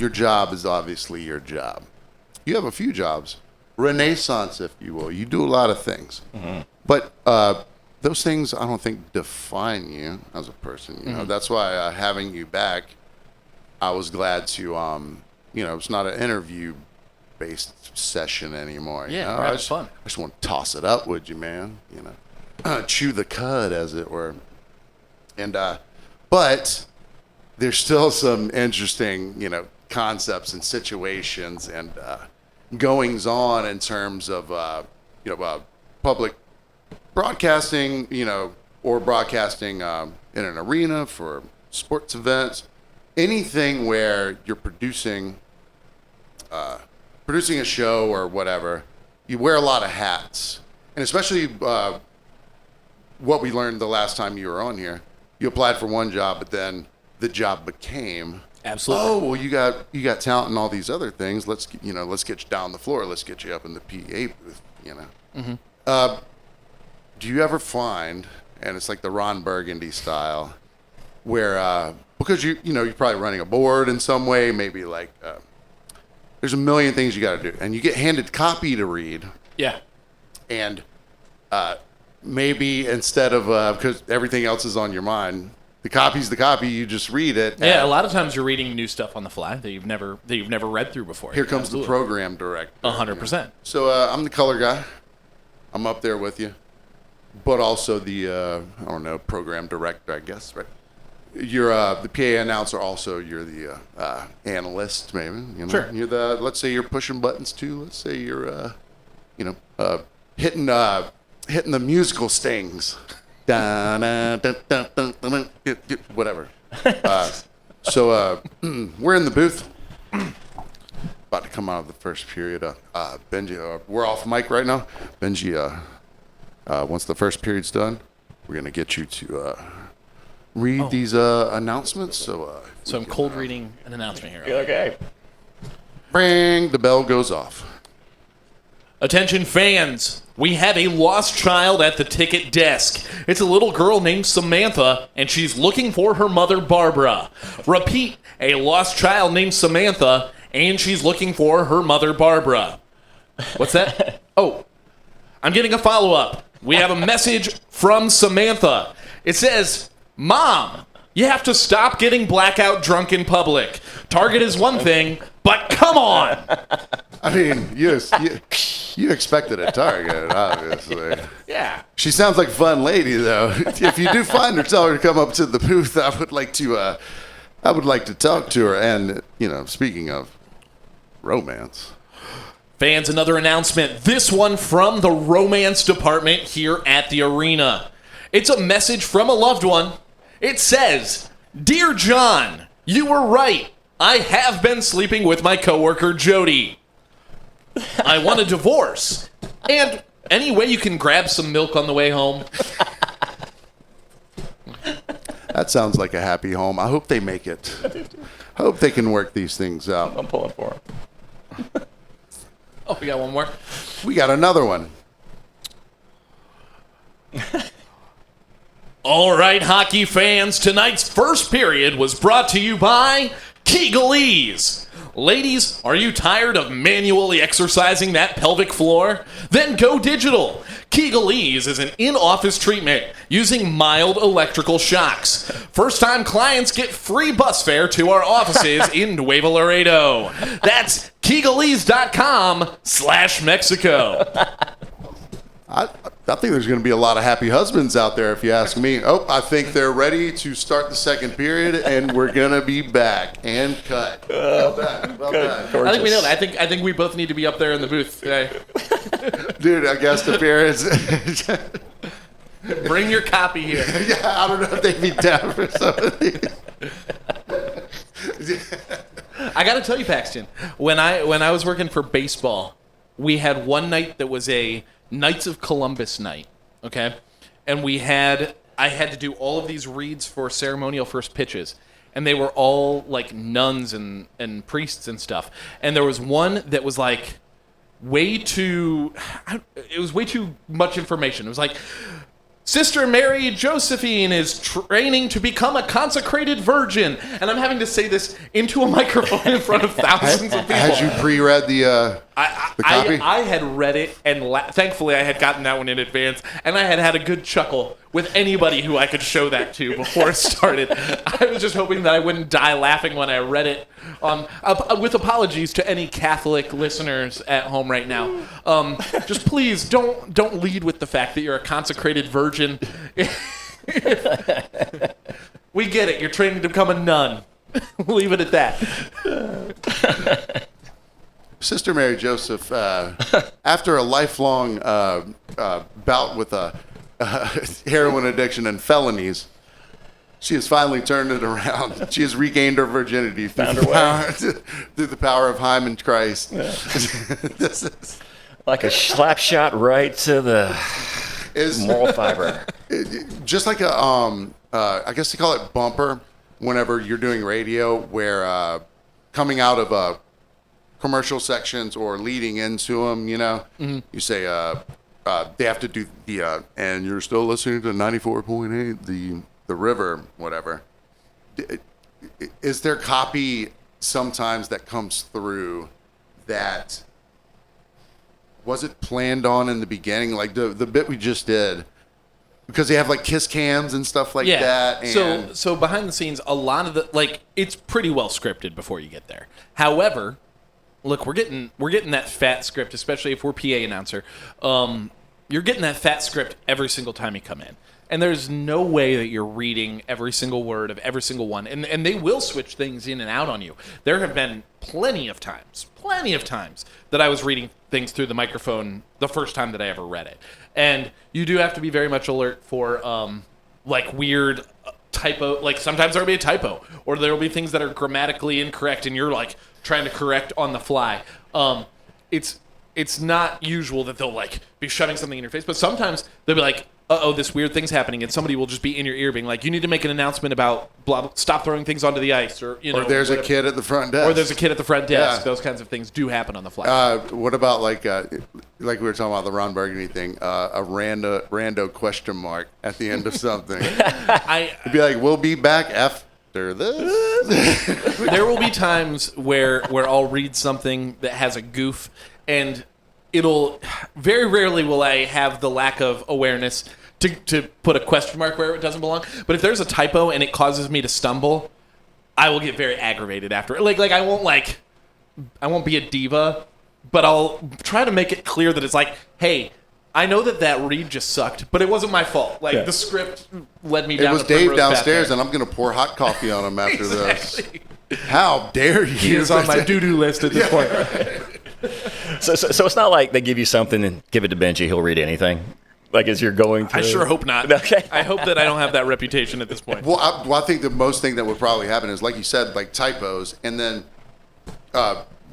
job is obviously your job. You have a few jobs, renaissance, if you will. You do a lot of things, but those things I don't think define you as a person. You know, that's why having you back, I was glad to. It's not an interview-based session anymore. Yeah, right, it's fun. I just want to toss it up, would you, man? Chew the cud, as it were. And but there's still some interesting, concepts and situations and goings on in terms of public broadcasting, or broadcasting in an arena for sports events, anything where you're producing a show or whatever. You wear a lot of hats, and especially what we learned the last time you were on here. You applied for one job, but then the job became, absolutely. Oh, well, you got talent and all these other things. Let's get you down the floor. Let's get you up in the PA booth. Do you ever find, and it's like the Ron Burgundy style, where because you're probably running a board in some way, maybe like there's a million things you got to do, and you get handed copy to read. Yeah. And maybe instead of because everything else is on your mind, the copy's the copy. You just read it. Yeah, a lot of times you're reading new stuff on the fly that you've never read through before. Here comes the program director. 100%. So I'm the color guy. I'm up there with you, but also the program director, I guess, right? You're the PA announcer. Also, you're the analyst, maybe. Sure. You're let's say you're pushing buttons too. Let's say you're hitting the musical stings. Whatever. So we're in the booth. About to come out of the first period. Benji, we're off mic right now. Benji, once the first period's done, we're going to get you to read these announcements. So I'm cold reading an announcement here. Okay. Bang, the bell goes off. Attention fans, we have a lost child at the ticket desk. It's a little girl named Samantha, and she's looking for her mother, Barbara. Repeat, a lost child named Samantha, and she's looking for her mother, Barbara. What's that? Oh, I'm getting a follow-up. We have a message from Samantha. It says, Mom, you have to stop getting blackout drunk in public. Target is one thing, but come on. I mean, you expected a Target, obviously. Yeah. She sounds like a fun lady, though. If you do find her, tell her to come up to the booth. I would like to talk to her. And speaking of romance, fans, another announcement. This one from the romance department here at the arena. It's a message from a loved one. It says, Dear John, you were right. I have been sleeping with my coworker Jody. I want a divorce. And any way you can grab some milk on the way home. That sounds like a happy home. I hope they make it. I hope they can work these things out. I'm pulling for him. Oh, we got one more. We got another one. All right, hockey fans, tonight's first period was brought to you by Kegelese. Ladies, are you tired of manually exercising that pelvic floor? Then go digital. Kegelese is an in-office treatment using mild electrical shocks. First-time clients get free bus fare to our offices in Nuevo Laredo. That's Kegelese.com/Mexico. I think there's going to be a lot of happy husbands out there, if you ask me. Oh, I think they're ready to start the second period, and we're going to be back and cut. Well done. Well done. I think we know that. I think we both need to be up there in the booth today. Dude, I guess appearance. Bring your copy here. Yeah, I don't know if they'd be down for some of these. I got to tell you, Paxton, when I was working for baseball, we had one night that was a Knights of Columbus night, okay? And I had to do all of these reads for ceremonial first pitches. And they were all like nuns and priests and stuff. And there was one that was like it was way too much information. It was like, Sister Mary Josephine is training to become a consecrated virgin. And I'm having to say this into a microphone in front of thousands of people. Had you pre-read the copy? I had read it, and thankfully I had gotten that one in advance, and I had a good chuckle with anybody who I could show that to before it started. I was just hoping that I wouldn't die laughing when I read it. With apologies to any Catholic listeners at home right now. Just please don't lead with the fact that you're a consecrated virgin. We get it. You're training to become a nun. We'll leave it at that. Sister Mary Joseph, after a lifelong bout with a heroin addiction and felonies, she has finally turned it around. She has regained her virginity through the power of Hyman Christ. Yeah. This is like a slap shot right to the moral fiber. Just like I guess they call it bumper whenever you're doing radio, where coming out of commercial sections or leading into them, you say they have to do the and you're still listening to 94.8 the river, whatever. is there copy sometimes that comes through that wasn't planned on in the beginning, like the bit we just did, because they have like kiss cams and stuff like that. And so behind the scenes, a lot of the it's pretty well scripted before you get there. However, look, we're getting that fat script, especially if we're PA announcer. You're getting that fat script every single time you come in. And there's no way that you're reading every single word of every single one. And they will switch things in and out on you. There have been plenty of times that I was reading things through the microphone the first time that I ever read it. And you do have to be very much alert for weird typo. Like sometimes there'll be a typo, or there'll be things that are grammatically incorrect, and you're like trying to correct on the fly. It's not usual that they'll like be shoving something in your face, but sometimes they'll be like, uh-oh, this weird thing's happening, and somebody will just be in your ear being like, you need to make an announcement about blah, blah, stop throwing things onto the ice, or there's whatever. a kid at the front desk. Or there's a kid at the front desk. Yeah. Those kinds of things do happen on the fly. What about like we were talking about the Ron Burgundy thing, a rando question mark at the end of something. It'd be like, we'll be back after this. There will be times where I'll read something that has a goof, and it'll very rarely will I have the lack of awareness to put a question mark where it doesn't belong. But if there's a typo and it causes me to stumble, I will get very aggravated after. Like I won't be a diva, but I'll try to make it clear that it's like, hey, I know that read just sucked, but it wasn't my fault. Like the script led me down. It was the Dave primrose path downstairs, there. and I'm going to pour hot coffee on him after this. How dare you? He is on my doo-doo list at this point. So it's not like they give you something and give it to Benji, he'll read anything. Like as you're going through. I sure hope not. Okay. I hope that I don't have that reputation at this point. Well, I think the most thing that would probably happen is, like you said, like typos, and then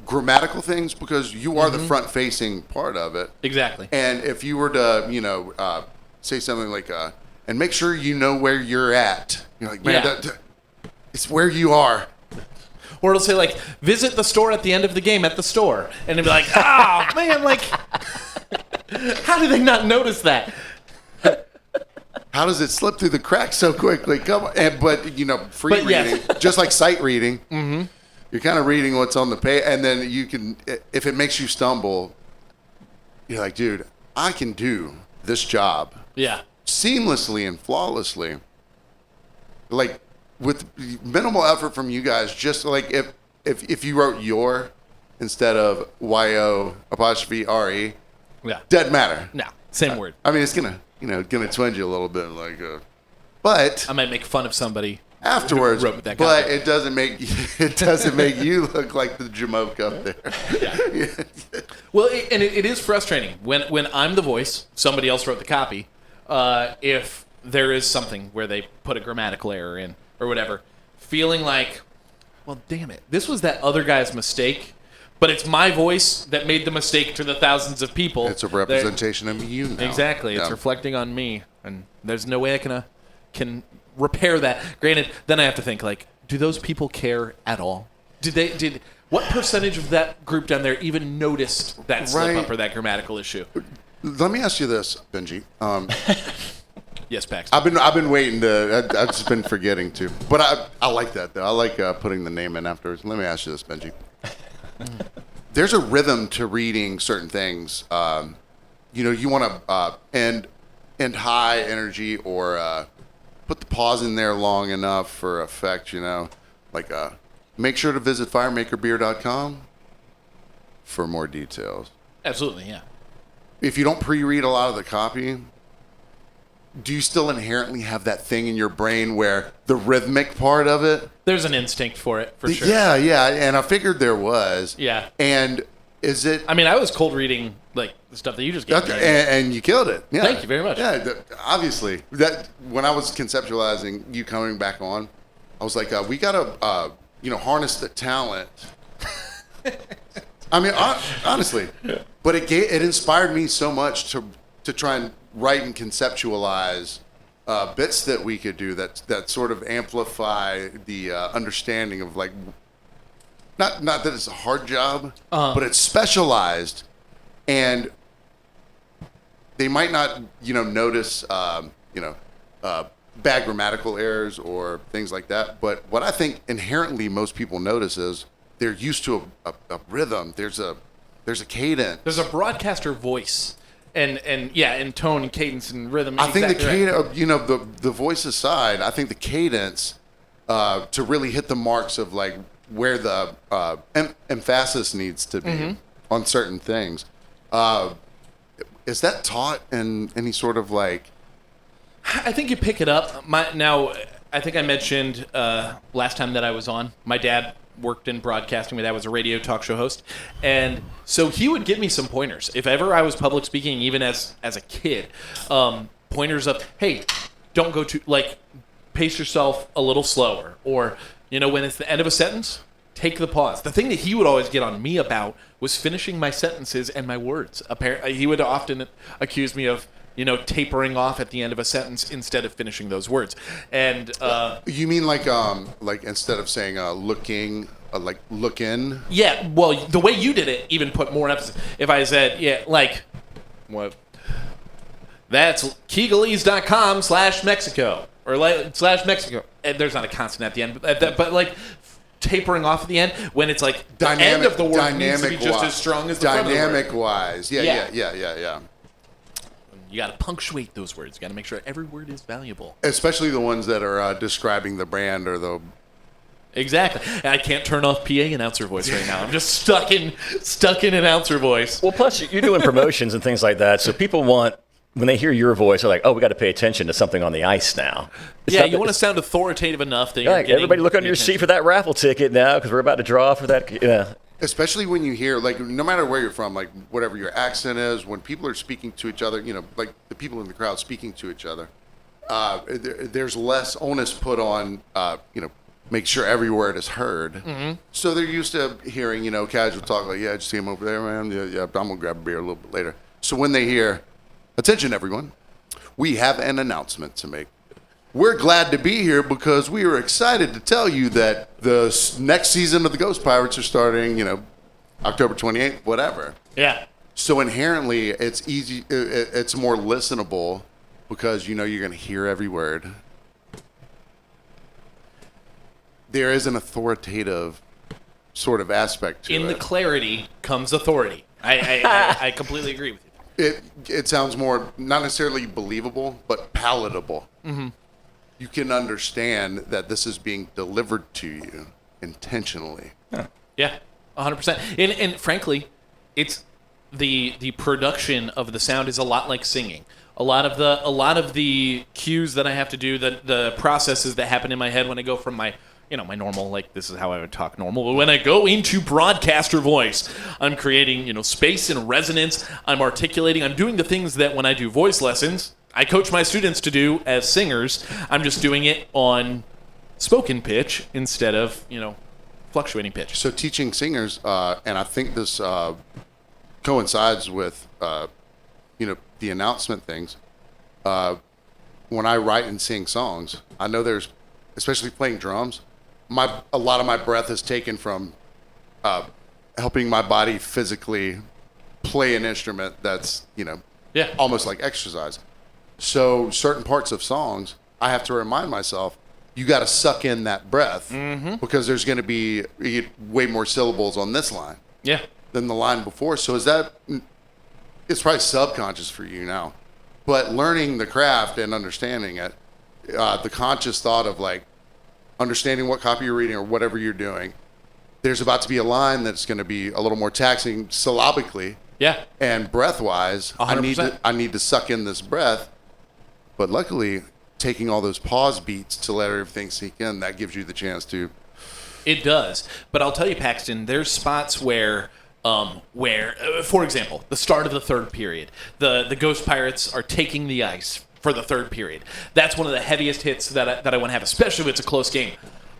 grammatical things, because you are the front-facing part of it. Exactly. And if you were to, say something like, and make sure you know where you're at. You're like, man, it's where you are. Or it'll say, like, visit the store at the end of the game at the store. And it'll be like, oh, man, like, how do they not notice that? How does it slip through the cracks so quickly? Come on. But free reading, just like sight reading, you're kind of reading what's on the page. And then you can, if it makes you stumble, you're like, dude, I can do this job seamlessly and flawlessly. Like, with minimal effort from you guys, just like if you wrote your instead of YO''RE, doesn't matter. No, same word. I mean, it's gonna twinge you a little bit, like, but I might make fun of somebody afterwards. Who wrote that but copy. it doesn't make you look like the jamoke up there. Yeah. Well, it is frustrating when I'm the voice, somebody else wrote the copy. If there is something where they put a grammatical error in or whatever, feeling like, well, damn it, this was that other guy's mistake, but it's my voice that made the mistake to the thousands of people. It's a representation of you now. Exactly. It's reflecting on me, and there's no way I can repair that. Granted, then I have to think, like, do those people care at all? What percentage of that group down there even noticed that slip up or that grammatical issue? Let me ask you this, Benji. Yes, Paxton. I've been waiting to. I've just been forgetting to. But I like that though. I like putting the name in afterwards. Let me ask you this, Benji. There's a rhythm to reading certain things. You want to end high energy, or put the pause in there long enough for effect. Like make sure to visit firemakerbeer.com for more details. Absolutely, yeah. If you don't pre-read a lot of the copy, do you still inherently have that thing in your brain where the rhythmic part of it? There's an instinct for it, for sure. Yeah, and I figured there was. Yeah. And is it... I mean, I was cold reading, like, the stuff that you just gave me. And you killed it. Yeah. Thank you very much. Yeah, obviously. That when I was conceptualizing you coming back on, I was like, we got to, harness the talent. I mean, honestly. Yeah. But it inspired me so much to try and write and conceptualize bits that we could do that sort of amplify the understanding of, like, not that it's a hard job, but it's specialized, and they might not notice bad grammatical errors or things like that. But what I think inherently most people notice is they're used to a rhythm. There's a cadence. There's a broadcaster voice, and tone and cadence and rhythm. I think the cadence, cadence, the voice aside, I think the cadence to really hit the marks of like where the emphasis needs to be on certain things. Is that taught in any sort of like? I think you pick it up. I think I mentioned last time that I was on, my dad worked in broadcasting. My dad was a radio talk show host. And so he would give me some pointers. If ever I was public speaking, even as a kid, pointers of, hey, don't go too, like, pace yourself a little slower. Or, when it's the end of a sentence, take the pause. The thing that he would always get on me about was finishing my sentences and my words. Apparently, he would often accuse me of, tapering off at the end of a sentence instead of finishing those words. And you mean like instead of saying looking, like look in? Yeah, well, the way you did it even put more emphasis. If I said, what? That's Keegalese.com/Mexico or /Mexico. And there's not a consonant at the end, but like tapering off at the end when it's like the end of the word needs to be just as strong as the front of the word. Dynamic-wise. Yeah. You got to punctuate those words. You got to make sure every word is valuable. Especially the ones that are describing the brand or the... Exactly. And I can't turn off PA announcer voice right now. I'm just stuck in announcer voice. Well, plus you're doing promotions and things like that, so people want, when they hear your voice, they're like, oh, we got to pay attention to something on the ice now. You want to sound authoritative enough that you're getting... Everybody look under your seat for that raffle ticket now because we're about to draw for that... Especially when you hear, like, no matter where you're from, like, whatever your accent is, when people are speaking to each other, like the people in the crowd speaking to each other, there's less onus put on, make sure every word is heard. Mm-hmm. So they're used to hearing, casual talk, like, yeah, I just see him over there, man. Yeah, I'm going to grab a beer a little bit later. So when they hear, attention, everyone, we have an announcement to make. We're glad to be here because we are excited to tell you that the next season of the Ghost Pirates are starting, October 28th, whatever. Yeah. So inherently, it's easy. It's more listenable because you're going to hear every word. There is an authoritative sort of aspect to it. In the clarity comes authority. I completely agree with you. It sounds more not necessarily believable, but palatable. Mm-hmm. You can understand that this is being delivered to you intentionally. Yeah, 100%. And frankly, it's the production of the sound is a lot like singing. A lot of the cues that I have to do, the processes that happen in my head when I go from my my normal, like, this is how I would talk normal. But when I go into broadcaster voice, I'm creating, space and resonance. I'm articulating. I'm doing the things that when I do voice lessons, I coach my students to do as singers. I'm just doing it on spoken pitch instead of, fluctuating pitch. So teaching singers, and I think this coincides with, the announcement things. When I write and sing songs, I know there's, especially playing drums, a lot of my breath is taken from helping my body physically play an instrument that's, almost like exercise. So certain parts of songs, I have to remind myself, you got to suck in that breath because there's going to be way more syllables on this line than the line before. So it's probably subconscious for you now, but learning the craft and understanding it, the conscious thought of like understanding what copy you're reading or whatever you're doing, there's about to be a line that's going to be a little more taxing syllabically. Yeah. And breath-wise, 100%. I need to suck in this breath. But luckily, taking all those pause beats to let everything sink in, that gives you the chance to. It does. But I'll tell you, Paxton, there's spots where, for example, the start of the third period, the Ghost Pirates are taking the ice for the third period. That's one of the heaviest hits that I want to have, especially if it's a close game.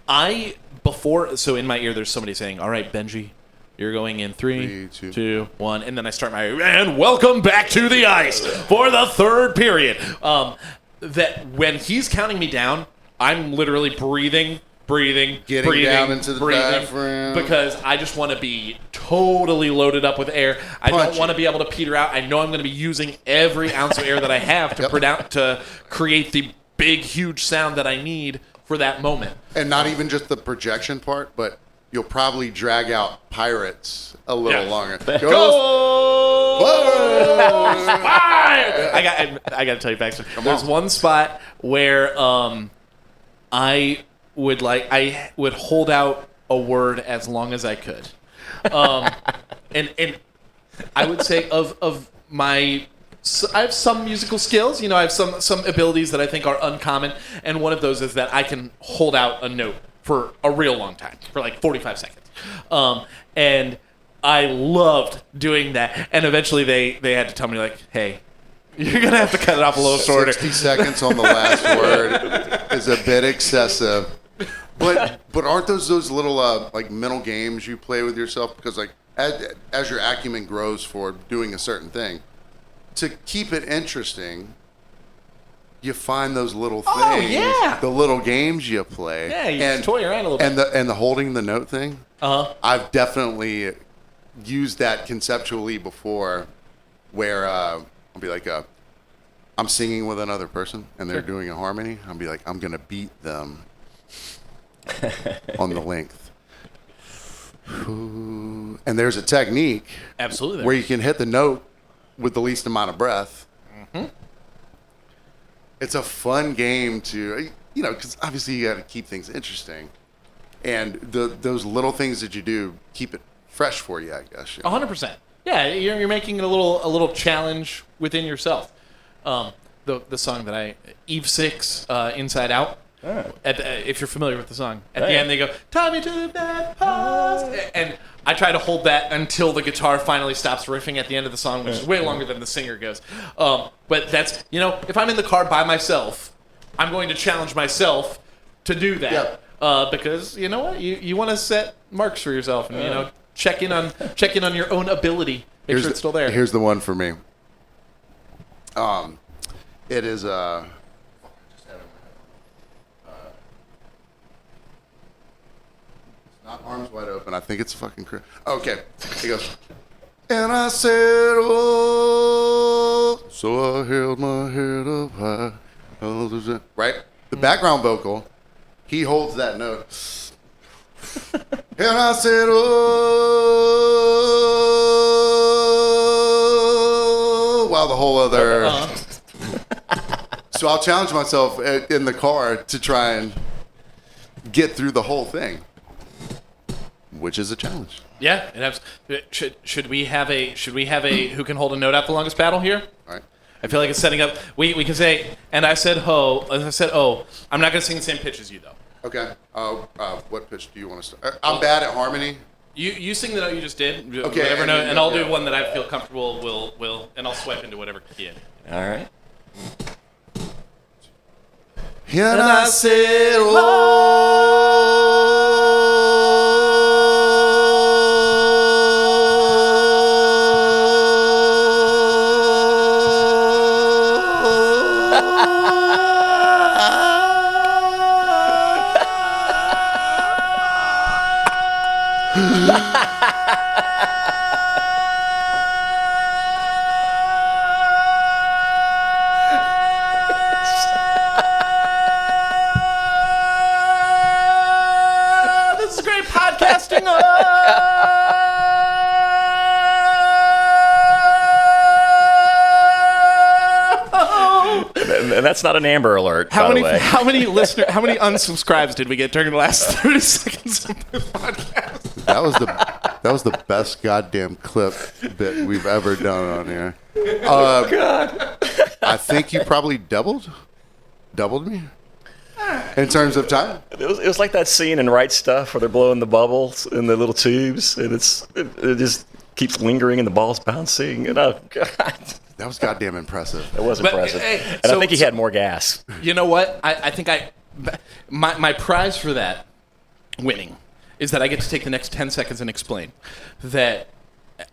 So in my ear, there's somebody saying, all right, Benji, you're going in 3, 2, 1, and then I start and welcome back to the ice for the third period. That when he's counting me down, I'm literally breathing, Getting down into the diaphragm. Because I just want to be totally loaded up with air. I don't want to be able to peter out. I know I'm going to be using every ounce of air that I have to to create big, huge sound that I need for that moment. And not even just the projection part, but you'll probably drag out Pirates a little longer. Go! Whoa! Fire! I got to tell you, Baxter. There's one spot where I would hold out a word as long as I could, and I would say of my. I have some musical skills, I have some abilities that I think are uncommon, and one of those is that I can hold out a note for a real long time, for like 45 seconds. And I loved doing that, and eventually they had to tell me, like, hey, you're going to have to cut it off a little shorter. 60 seconds on the last word is a bit excessive. But aren't those little like mental games you play with yourself? Because like as your acumen grows for doing a certain thing, to keep it interesting, you find those little things, the little games you play. Yeah, you toy around a little bit. And the holding the note thing. I've definitely used that conceptually before, where I'll be like, I'm singing with another person and they're doing a harmony. I'll be like, I'm gonna beat them on the length. And there's a technique, absolutely, where you can hit the note with the least amount of breath. Mm-hmm. It's a fun game to, because obviously you got to keep things interesting, and those little things that you do keep it fresh for you, I guess. 100%. Yeah, you're making it a little challenge within yourself. The song that Eve 6, Inside Out. If you're familiar with the song, at the end they go, "Tie me to the bedpost," and I try to hold that until the guitar finally stops riffing at the end of the song, which is way longer than the singer goes. But that's, if I'm in the car by myself, I'm going to challenge myself to do that. Because you know what, you want to set marks for yourself, and check in on your own ability. Make sure it's still there. Here's the one for me. It is not Arms Wide Open. I think it's fucking okay. He goes, and I said, oh, so I held my head up high. Right? The background vocal, he holds that note. And I said, oh, while the whole other. So I'll challenge myself in the car to try and get through the whole thing, which is a challenge. Yeah, should we have a who can hold a note out the longest battle here? All right. I feel like it's setting up. We can say, and I said ho, and I said oh. I'm not gonna sing the same pitch as you though. Okay. What pitch do you want to start? I'm bad at harmony. You sing the note you just did. Okay. Whatever note, and I'll do one that I feel comfortable. Will and I'll swipe into whatever key. All right. And I said, This is great podcasting. And that's not an Amber Alert, by the way. How many unsubscribes did we get during the last 30 seconds of this podcast? That was the best goddamn clip that we've ever done on here. God. I think you probably doubled me in terms of time. It was like that scene in Right Stuff where they're blowing the bubbles in the little tubes, and it just keeps lingering and the ball's bouncing. And oh God, that was goddamn impressive. It was impressive. I think he had more gas. You know what? I think my prize for that winning is that I get to take the next 10 seconds and explain that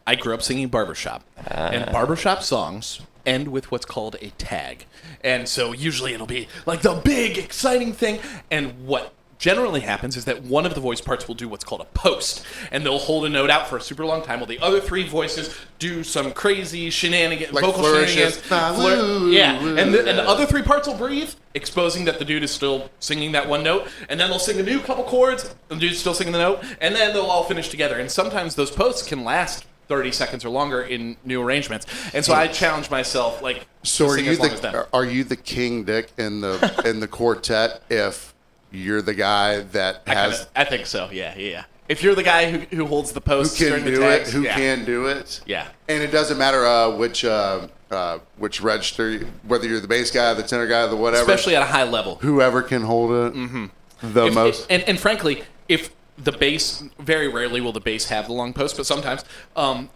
I grew up singing barbershop, and barbershop songs end with what's called a tag. And so usually it'll be like the big exciting thing, and what generally happens is that one of the voice parts will do what's called a post, and they'll hold a note out for a super long time while the other three voices do some crazy shenanigans, Like vocal flourishes. shenanigans. And the other three parts will breathe, exposing that the dude is still singing that one note, and then they'll sing a new couple chords, and the dude's still singing the note, and then they'll all finish together. And sometimes those posts can last 30 seconds or longer in new arrangements. And so I challenge myself, like, So to are sing you as long as them. are you the king dick in the quartet if you're the guy that has I think so. Yeah. If you're the guy who holds the who posts can during the do it, tags, who yeah. can do it? Yeah. And it doesn't matter which register, whether you're the bass guy, the tenor guy, the whatever. Especially at a high level. Whoever can hold it the most. And frankly, if the bass, very rarely will the bass have the long post, but sometimes,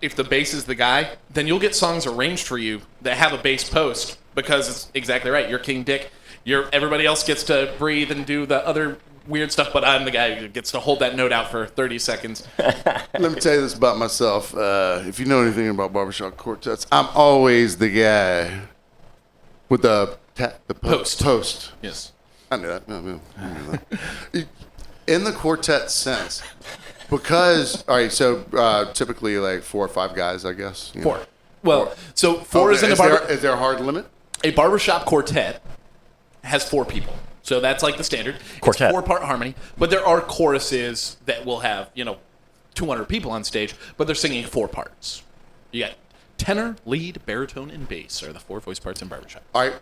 if the bass is the guy, then you'll get songs arranged for you that have a bass post, because it's exactly right. You're King Dick. Everybody else gets to breathe and do the other weird stuff, but I'm the guy who gets to hold that note out for 30 seconds. Let me tell you this about myself. If you know anything about barbershop quartets, I'm always the guy with the post. Yes. I knew that. I knew that. In the quartet sense, because, all right, so typically like 4 or 5 guys, I guess. Four. Well, so four is in a barber. Is there a hard limit? A barbershop quartet has 4 people. So that's like the standard. Quartet. It's 4-part harmony. But there are choruses that will have, 200 people on stage, but they're singing 4 parts. You got tenor, lead, baritone, and bass are the 4 voice parts in barbershop. All right,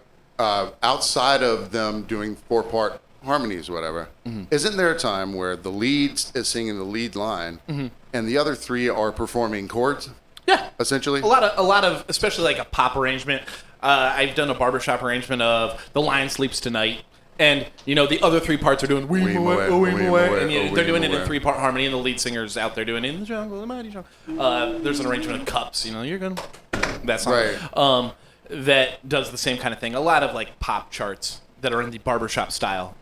outside of them doing 4-part harmonies or whatever, isn't there a time where the lead is singing the lead line and the other 3 are performing chords? Yeah. Essentially? A lot of, especially like a pop arrangement. I've done a barbershop arrangement of The Lion Sleeps Tonight. And, the other 3 parts are doing Wee Moe, oh Wee Moe, and they're doing it in 3-part harmony, and the lead singer's out there doing it in the jungle, the mighty jungle. There's an arrangement of Cups, you're going to, that song. Right. That does the same kind of thing. A lot of, like, pop charts that are in the barbershop style.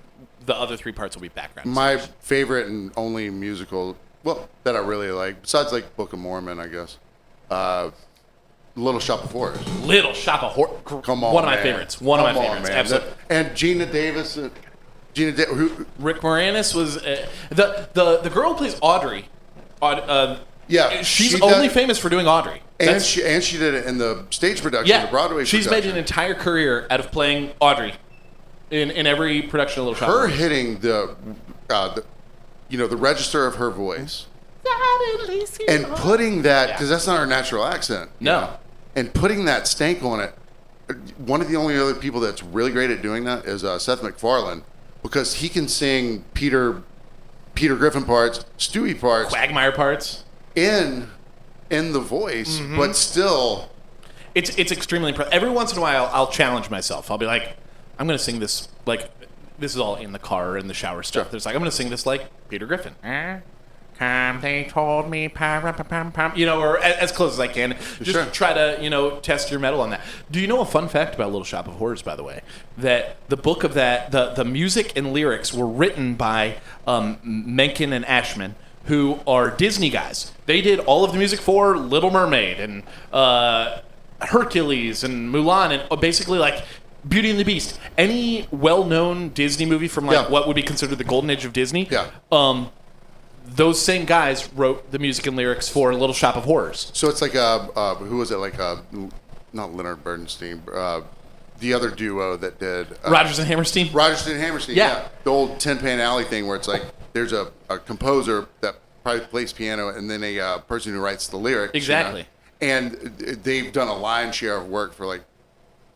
The other 3 parts will be background. My favorite and only musical, that I really like, besides like Book of Mormon, I guess, Little Shop of Horrors. Little Shop of Horrors. Come on, One of my man. favorites. One of my favorites. Man. Absolutely. And Gina Davis. Rick Moranis was the girl who plays Audrey. Yeah, she's she only does, famous for doing Audrey. And she did it in the stage production, Yeah, the Broadway she's production. made an entire career out of playing Audrey in every production of Little Shop. Her hitting the register of her voice and putting that, because that's not her natural accent. No. And putting that stank on it. One of the only other people that's really great at doing that is Seth MacFarlane, because he can sing Peter Griffin parts, Stewie parts, Quagmire parts in the voice, but still, it's extremely impressive. Every once in a while, I'll challenge myself. I'll be like, I'm going to sing this, like, this is all in the car, in the shower stuff. Sure. There's like, I'm going to sing this like Peter Griffin. They told me, or as close as I can. Just try to, test your metal on that. Do you know a fun fact about Little Shop of Horrors, by the way? That the book of that, the music and lyrics were written by Menken and Ashman, who are Disney guys. They did all of the music for Little Mermaid and Hercules and Mulan and basically like Beauty and the Beast. Any well-known Disney movie from what would be considered the golden age of Disney. Yeah. Those same guys wrote the music and lyrics for Little Shop of Horrors. So it's like who was it? Like not Leonard Bernstein, the other duo that did Rodgers and Hammerstein. Rodgers and Hammerstein. Yeah. The old Tin Pan Alley thing where it's like there's a composer that probably plays piano and then a person who writes the lyrics. Exactly. And they've done a lion's share of work for like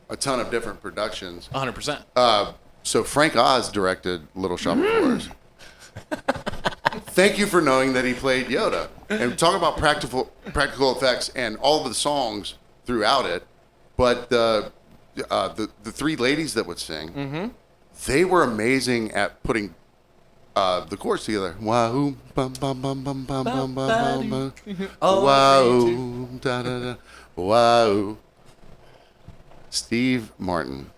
a ton of different productions. 100%. So Frank Oz directed Little Shop of Horrors. Thank you for knowing that he played Yoda. And talk about practical effects and all of the songs throughout it. But the 3 ladies that would sing, they were amazing at putting the chords together. Wow, bum bum bum bum bum bum bum bum. Wow, da da da. Wow. Steve Martin.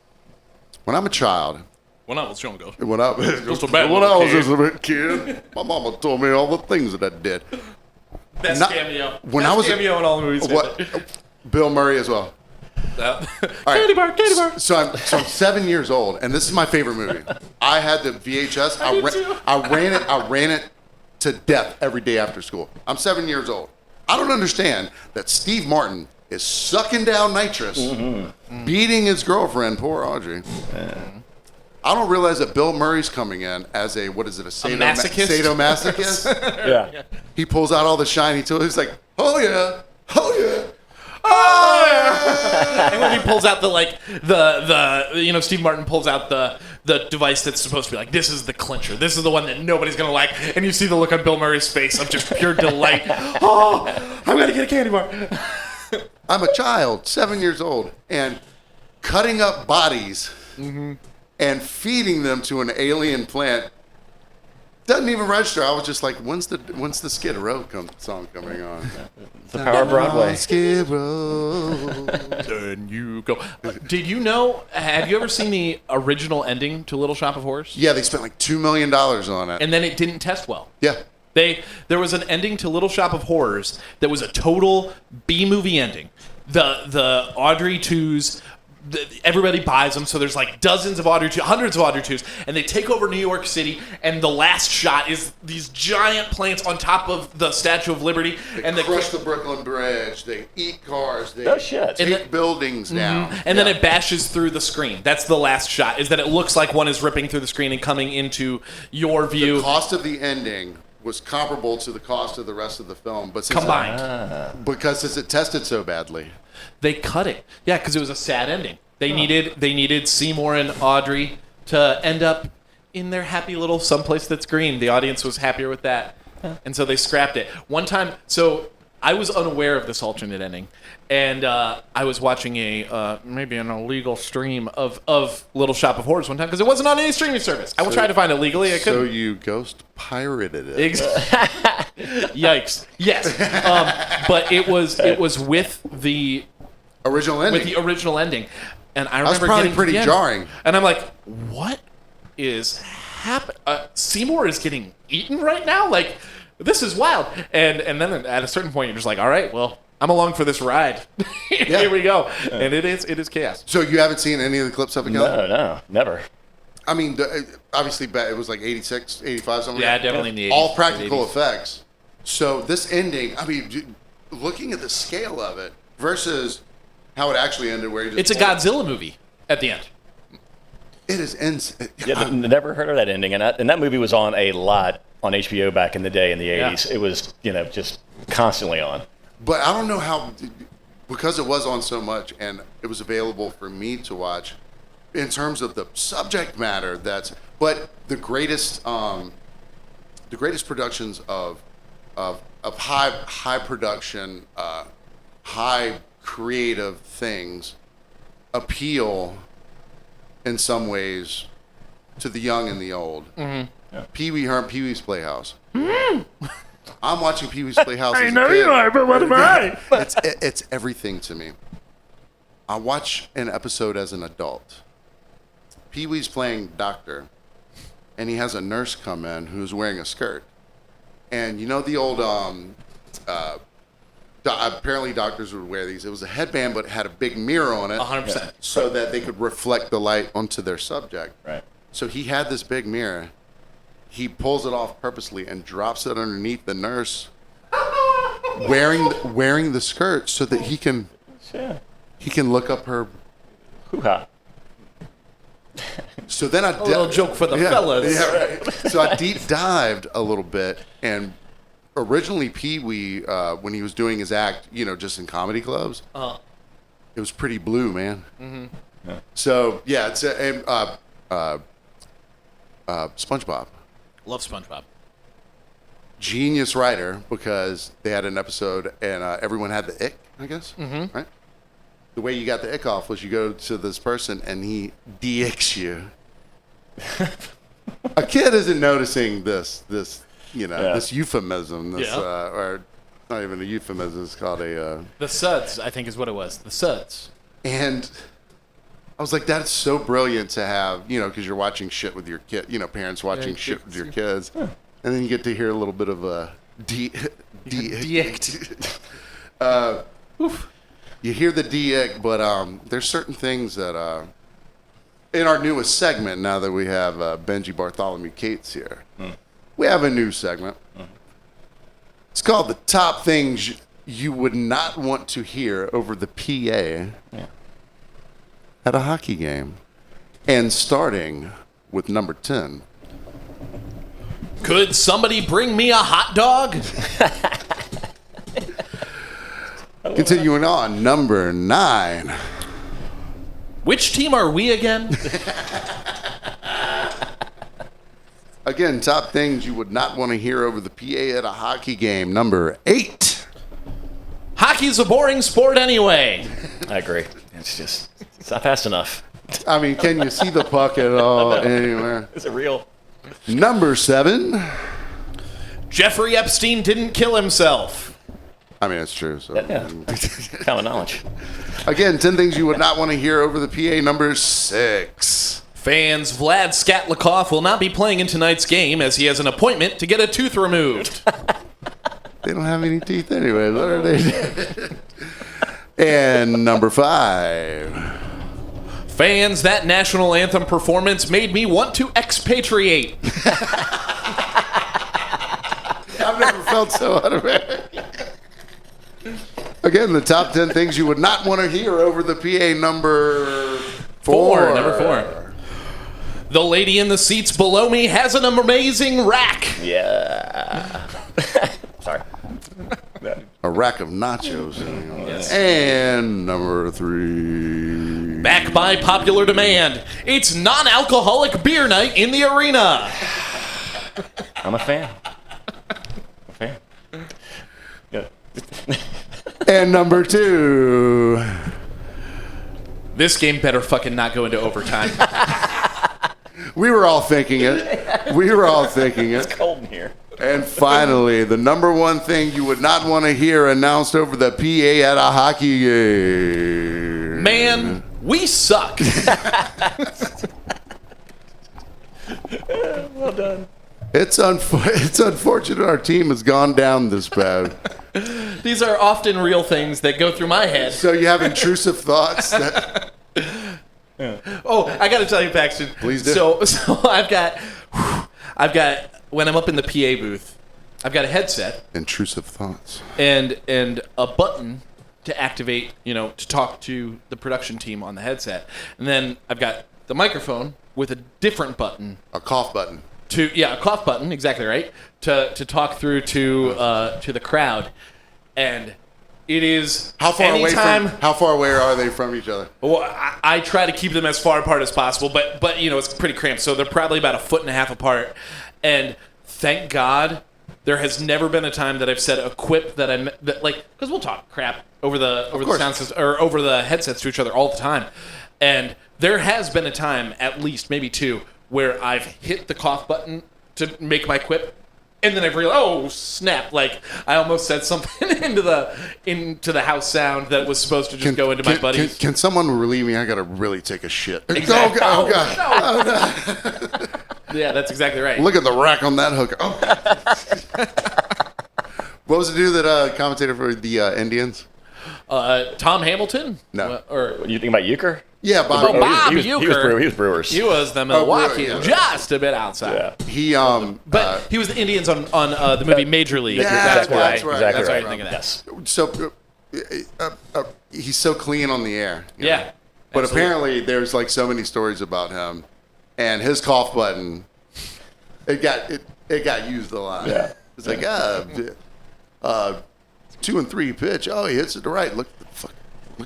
When I'm a child. When I was younger. When I was just a bit kid, my mama told me all the things that I did. Best cameo. When I was cameo in all the movies. Bill Murray as well. Candy bar, candy bar. So I'm 7 years old, and this is my favorite movie. I had the VHS. I ran it to death every day after school. I'm 7 years old. I don't understand that Steve Martin is sucking down nitrous, beating his girlfriend, poor Audrey. I don't realize that Bill Murray's coming in as a masochist? sadomasochist. Yeah. He pulls out all the shiny tools. He's like, oh yeah, oh yeah. Oh yeah! And when he pulls out the Steve Martin pulls out the device that's supposed to be like, this is the clincher. This is the one that nobody's gonna like. And you see the look on Bill Murray's face of just pure delight. Oh, I'm gonna get a candy bar. I'm a child, 7 years old, and cutting up bodies and feeding them to an alien plant doesn't even register. I was just like, when's the Skid Row song coming on? The power of Broadway. Skid Row. Then you go. Did you know? Have you ever seen the original ending to Little Shop of Horrors? Yeah, they spent like $2 million on it. And then it didn't test well. Yeah. There was an ending to Little Shop of Horrors that was a total B-movie ending. The Audrey 2s, everybody buys them, so there's like dozens of Audrey 2s, hundreds of Audrey 2s, and they take over New York City, and the last shot is these giant plants on top of the Statue of Liberty. They crush the Brooklyn Bridge, they eat cars, they shit. take buildings down. And then it bashes through the screen. That's the last shot, is that it looks like one is ripping through the screen and coming into your view. The cost of the ending was comparable to the cost of the rest of the film, but since Combined. it tested so badly, They cut it. Yeah, because it was a sad ending. They needed Seymour and Audrey to end up in their happy little someplace that's green. The audience was happier with that. And so they scrapped it. One time, so I was unaware of this alternate ending. And I was watching maybe an illegal stream of Little Shop of Horrors one time because it wasn't on any streaming service. I will try to find it legally. I couldn't. So you ghost pirated it. Yikes! Yes, but it was with the original ending. With the original ending, and I That was remember probably getting pretty to the end, jarring. And I'm like, what is happening? Seymour is getting eaten right now. Like, this is wild. And then at a certain point, you're just like, all right, well, I'm along for this ride. Here we go. And it is chaos. So you haven't seen any of the clips of it, Kelly? No, never. I mean, obviously, it was like 86, 85, something Yeah, like that. definitely in the 80s. All practical 80s. effects. So this ending, I mean, looking at the scale of it versus how it actually ended, where you just... It's a Godzilla movie at the end. It is insane. Yeah, never heard of that ending. And that movie was on a lot on HBO back in the day in the 80s. Yeah. It was, just constantly on. But I don't know how, because it was on so much and it was available for me to watch, in terms of the subject matter, but the greatest productions of high production, high creative things appeal in some ways to the young and the old. Mm-hmm. Yeah. Pee-wee's Playhouse. I'm watching Pee-wee's Playhouse. I know you are, but what am I? It's everything to me. I watch an episode as an adult. Pee-wee's playing doctor, and he has a nurse come in who's wearing a skirt. And you know the old, apparently doctors would wear these. It was a headband, but it had a big mirror on it. 100%. So that they could reflect the light onto their subject. Right. So he had this big mirror. He pulls it off purposely and drops it underneath the nurse wearing the skirt so that he can look up her. Hoo-ha. So then A little joke for the fellas. Yeah, right. So I deep dived a little bit, and originally Pee-wee, when he was doing his act, just in comedy clubs, it was pretty blue, man. Mm-hmm. Yeah. So yeah, it's SpongeBob. Love SpongeBob. Genius writer, because they had an episode and everyone had the ick, I guess. Mm-hmm. Right? The way you got the ick off was you go to this person and he de-icks you. A kid isn't noticing this euphemism. Or not even a euphemism. It's called a... The Suds, I think is what it was. The Suds. And I was like, that's so brilliant to have, because you're watching shit with your kid, parents watching shit with your kids. Huh. And then you get to hear a little bit of a de-icked. You hear the D-ick, but there's certain things that in our newest segment, now that we have Benji Bartholomew Cates here, we have a new segment. It's called the top things you would not want to hear over the PA at a hockey game. And starting with number 10. Could somebody bring me a hot dog? Continuing on, number 9. Which team are we again? Again, top things you would not want to hear over the PA at a hockey game. Number 8. Hockey's a boring sport anyway. I agree. It's not fast enough. I mean, can you see the puck at all anywhere? Is it real? Number 7. Jeffrey Epstein didn't kill himself. I mean, it's true. So. Yeah. Common knowledge. Again, 10 things you would not want to hear over the PA. Number 6. Fans, Vlad Skatlikov will not be playing in tonight's game as he has an appointment to get a tooth removed. They don't have any teeth anyway. What are they doing? And number 5. Fans, that national anthem performance made me want to expatriate. I've never felt so un-American. Again, the top 10 things you would not want to hear over the PA. Number 4. Number 4. The lady in the seats below me has an amazing rack. Yeah. Sorry. A rack of nachos. Yes. And number 3. Back by popular demand, it's non-alcoholic beer night in the arena. I'm a fan. Good. And number 2. This game better fucking not go into overtime. We were all thinking it. We were all thinking it. It's cold in here. And finally, the number 1 thing you would not want to hear announced over the PA at a hockey game. Man, we suck. Well done. It's unfortunate our team has gone down this bad. These are often real things that go through my head. So you have intrusive thoughts that... Oh, I got to tell you, Paxton. Please do. So I've got when I'm up in the PA booth, I've got a headset Intrusive thoughts. and a button to activate, to talk to the production team on the headset, and then I've got the microphone with a different button. A cough button. A cough button, exactly right, to talk through to the crowd, and it is How far away are they from each other? Well, I try to keep them as far apart as possible, but it's pretty cramped, so they're probably about 1.5 feet apart, and thank God there has never been a time that I've said a quip because we'll talk crap over the sound system or over the headsets to each other all the time, and there has been a time, at least maybe 2, where I've hit the cough button to make my quip, and then I've realized, oh snap! Like I almost said something into the house sound that was supposed to just go into my buddies. Can someone relieve me? I gotta really take a shit. Exactly. Oh God! No. Yeah, that's exactly right. Look at the rack on that hook. Oh. What was the dude that commentated for the Indians? Tom Hamilton? No. Or You think about Euchre? Yeah, Bob. Bob he was Uecker. he was Brewers. He was the Milwaukee, yeah. just a bit outside. Yeah. He But he was the Indians on the movie Major League. Yeah, that's why. that's right. Exactly That's why I right. think of that. Yes. so he's so clean on the air. you Yeah. know? But absolutely. apparently there's like so many stories about him, and his cough button, it got used a lot. Yeah. It's like 2 and 3 pitch. Oh, he hits it to right. Look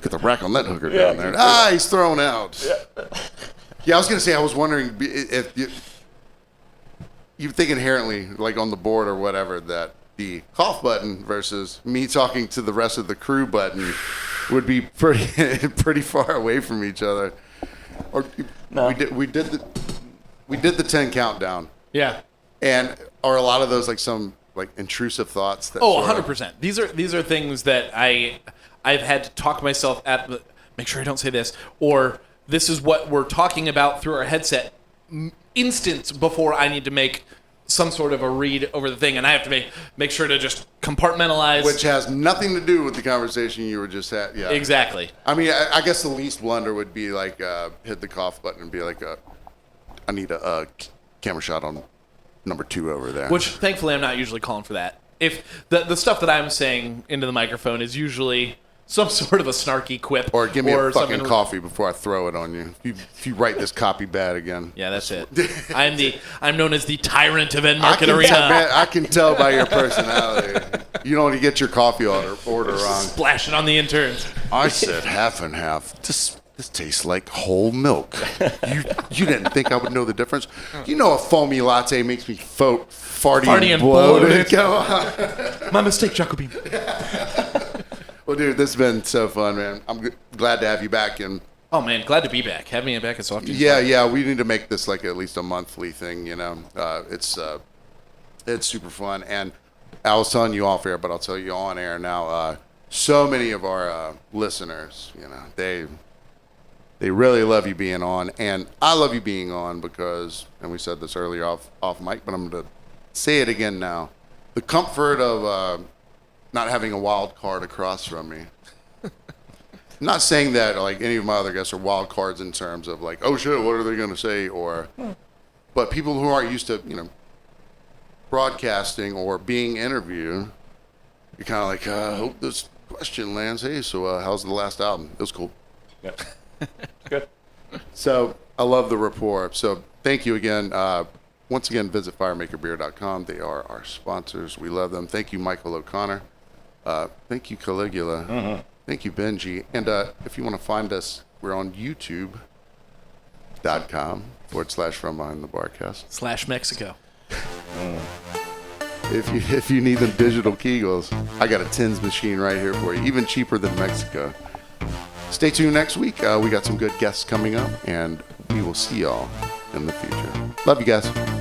at the rack on that hooker down there. He's thrown out. Yeah, I was gonna say I was wondering if you think inherently, like on the board or whatever, that the cough button versus me talking to the rest of the crew button would be pretty far away from each other. Or No. we did the 10 countdown, Yeah. and are a lot of those like some like intrusive thoughts that Oh, sort of- 100%. These are things that I've had to talk myself at. Make sure I don't say this, or this is what we're talking about through our headset. Instance before I need to make some sort of a read over the thing, and I have to make sure to just compartmentalize. Which has nothing to do with the conversation you were just at. Yeah, exactly. I mean, I guess the least blunder would be like hit the cough button and be like, I need a camera shot on number 2 over there. Which, thankfully, I'm not usually calling for that. If the stuff that I'm saying into the microphone is usually some sort of a snarky quip. Or give me a fucking something. coffee before I throw it on you. If you write this copy bad again. Yeah, that's it. I'm known as the tyrant of End Market Arena. I can tell by your personality. You don't want to get your coffee order wrong. Splashing on the interns. I said half and half. This tastes like whole milk. You didn't think I would know the difference? You know a foamy latte makes me farty and bloated. Go on. My mistake, Jacobin. Well, dude, this has been so fun, man. I'm glad to have you back. And oh, man, glad to be back. Have me back as often as yeah, we need to make this like at least a monthly thing, you know. It's super fun. And I was telling you off air, but I'll tell you on air now. So many of our listeners, you know, they really love you being on. And I love you being on because, and we said this earlier off mic, but I'm going to say it again now. The comfort of not having a wild card across from me. I'm not saying that like any of my other guests are wild cards in terms of like, oh shit, what are they going to say? But people who aren't used to, you know, broadcasting or being interviewed, you're kind of like, I hope this question lands. Hey, so how's the last album? It was cool. Yeah. Good. So I love the rapport. So thank you again. Once again, visit firemakerbeer.com. They are our sponsors. We love them. Thank you, Michael O'Connor. Thank you, Caligula. Mm-hmm. Thank you, Benji. And if you want to find us, we're on youtube.com/From Behind the Barcast. /Mexico. If you need them digital Kegels, I got a tins machine right here for you, even cheaper than Mexico. Stay tuned next week. We got some good guests coming up, and we will see y'all in the future. Love you guys.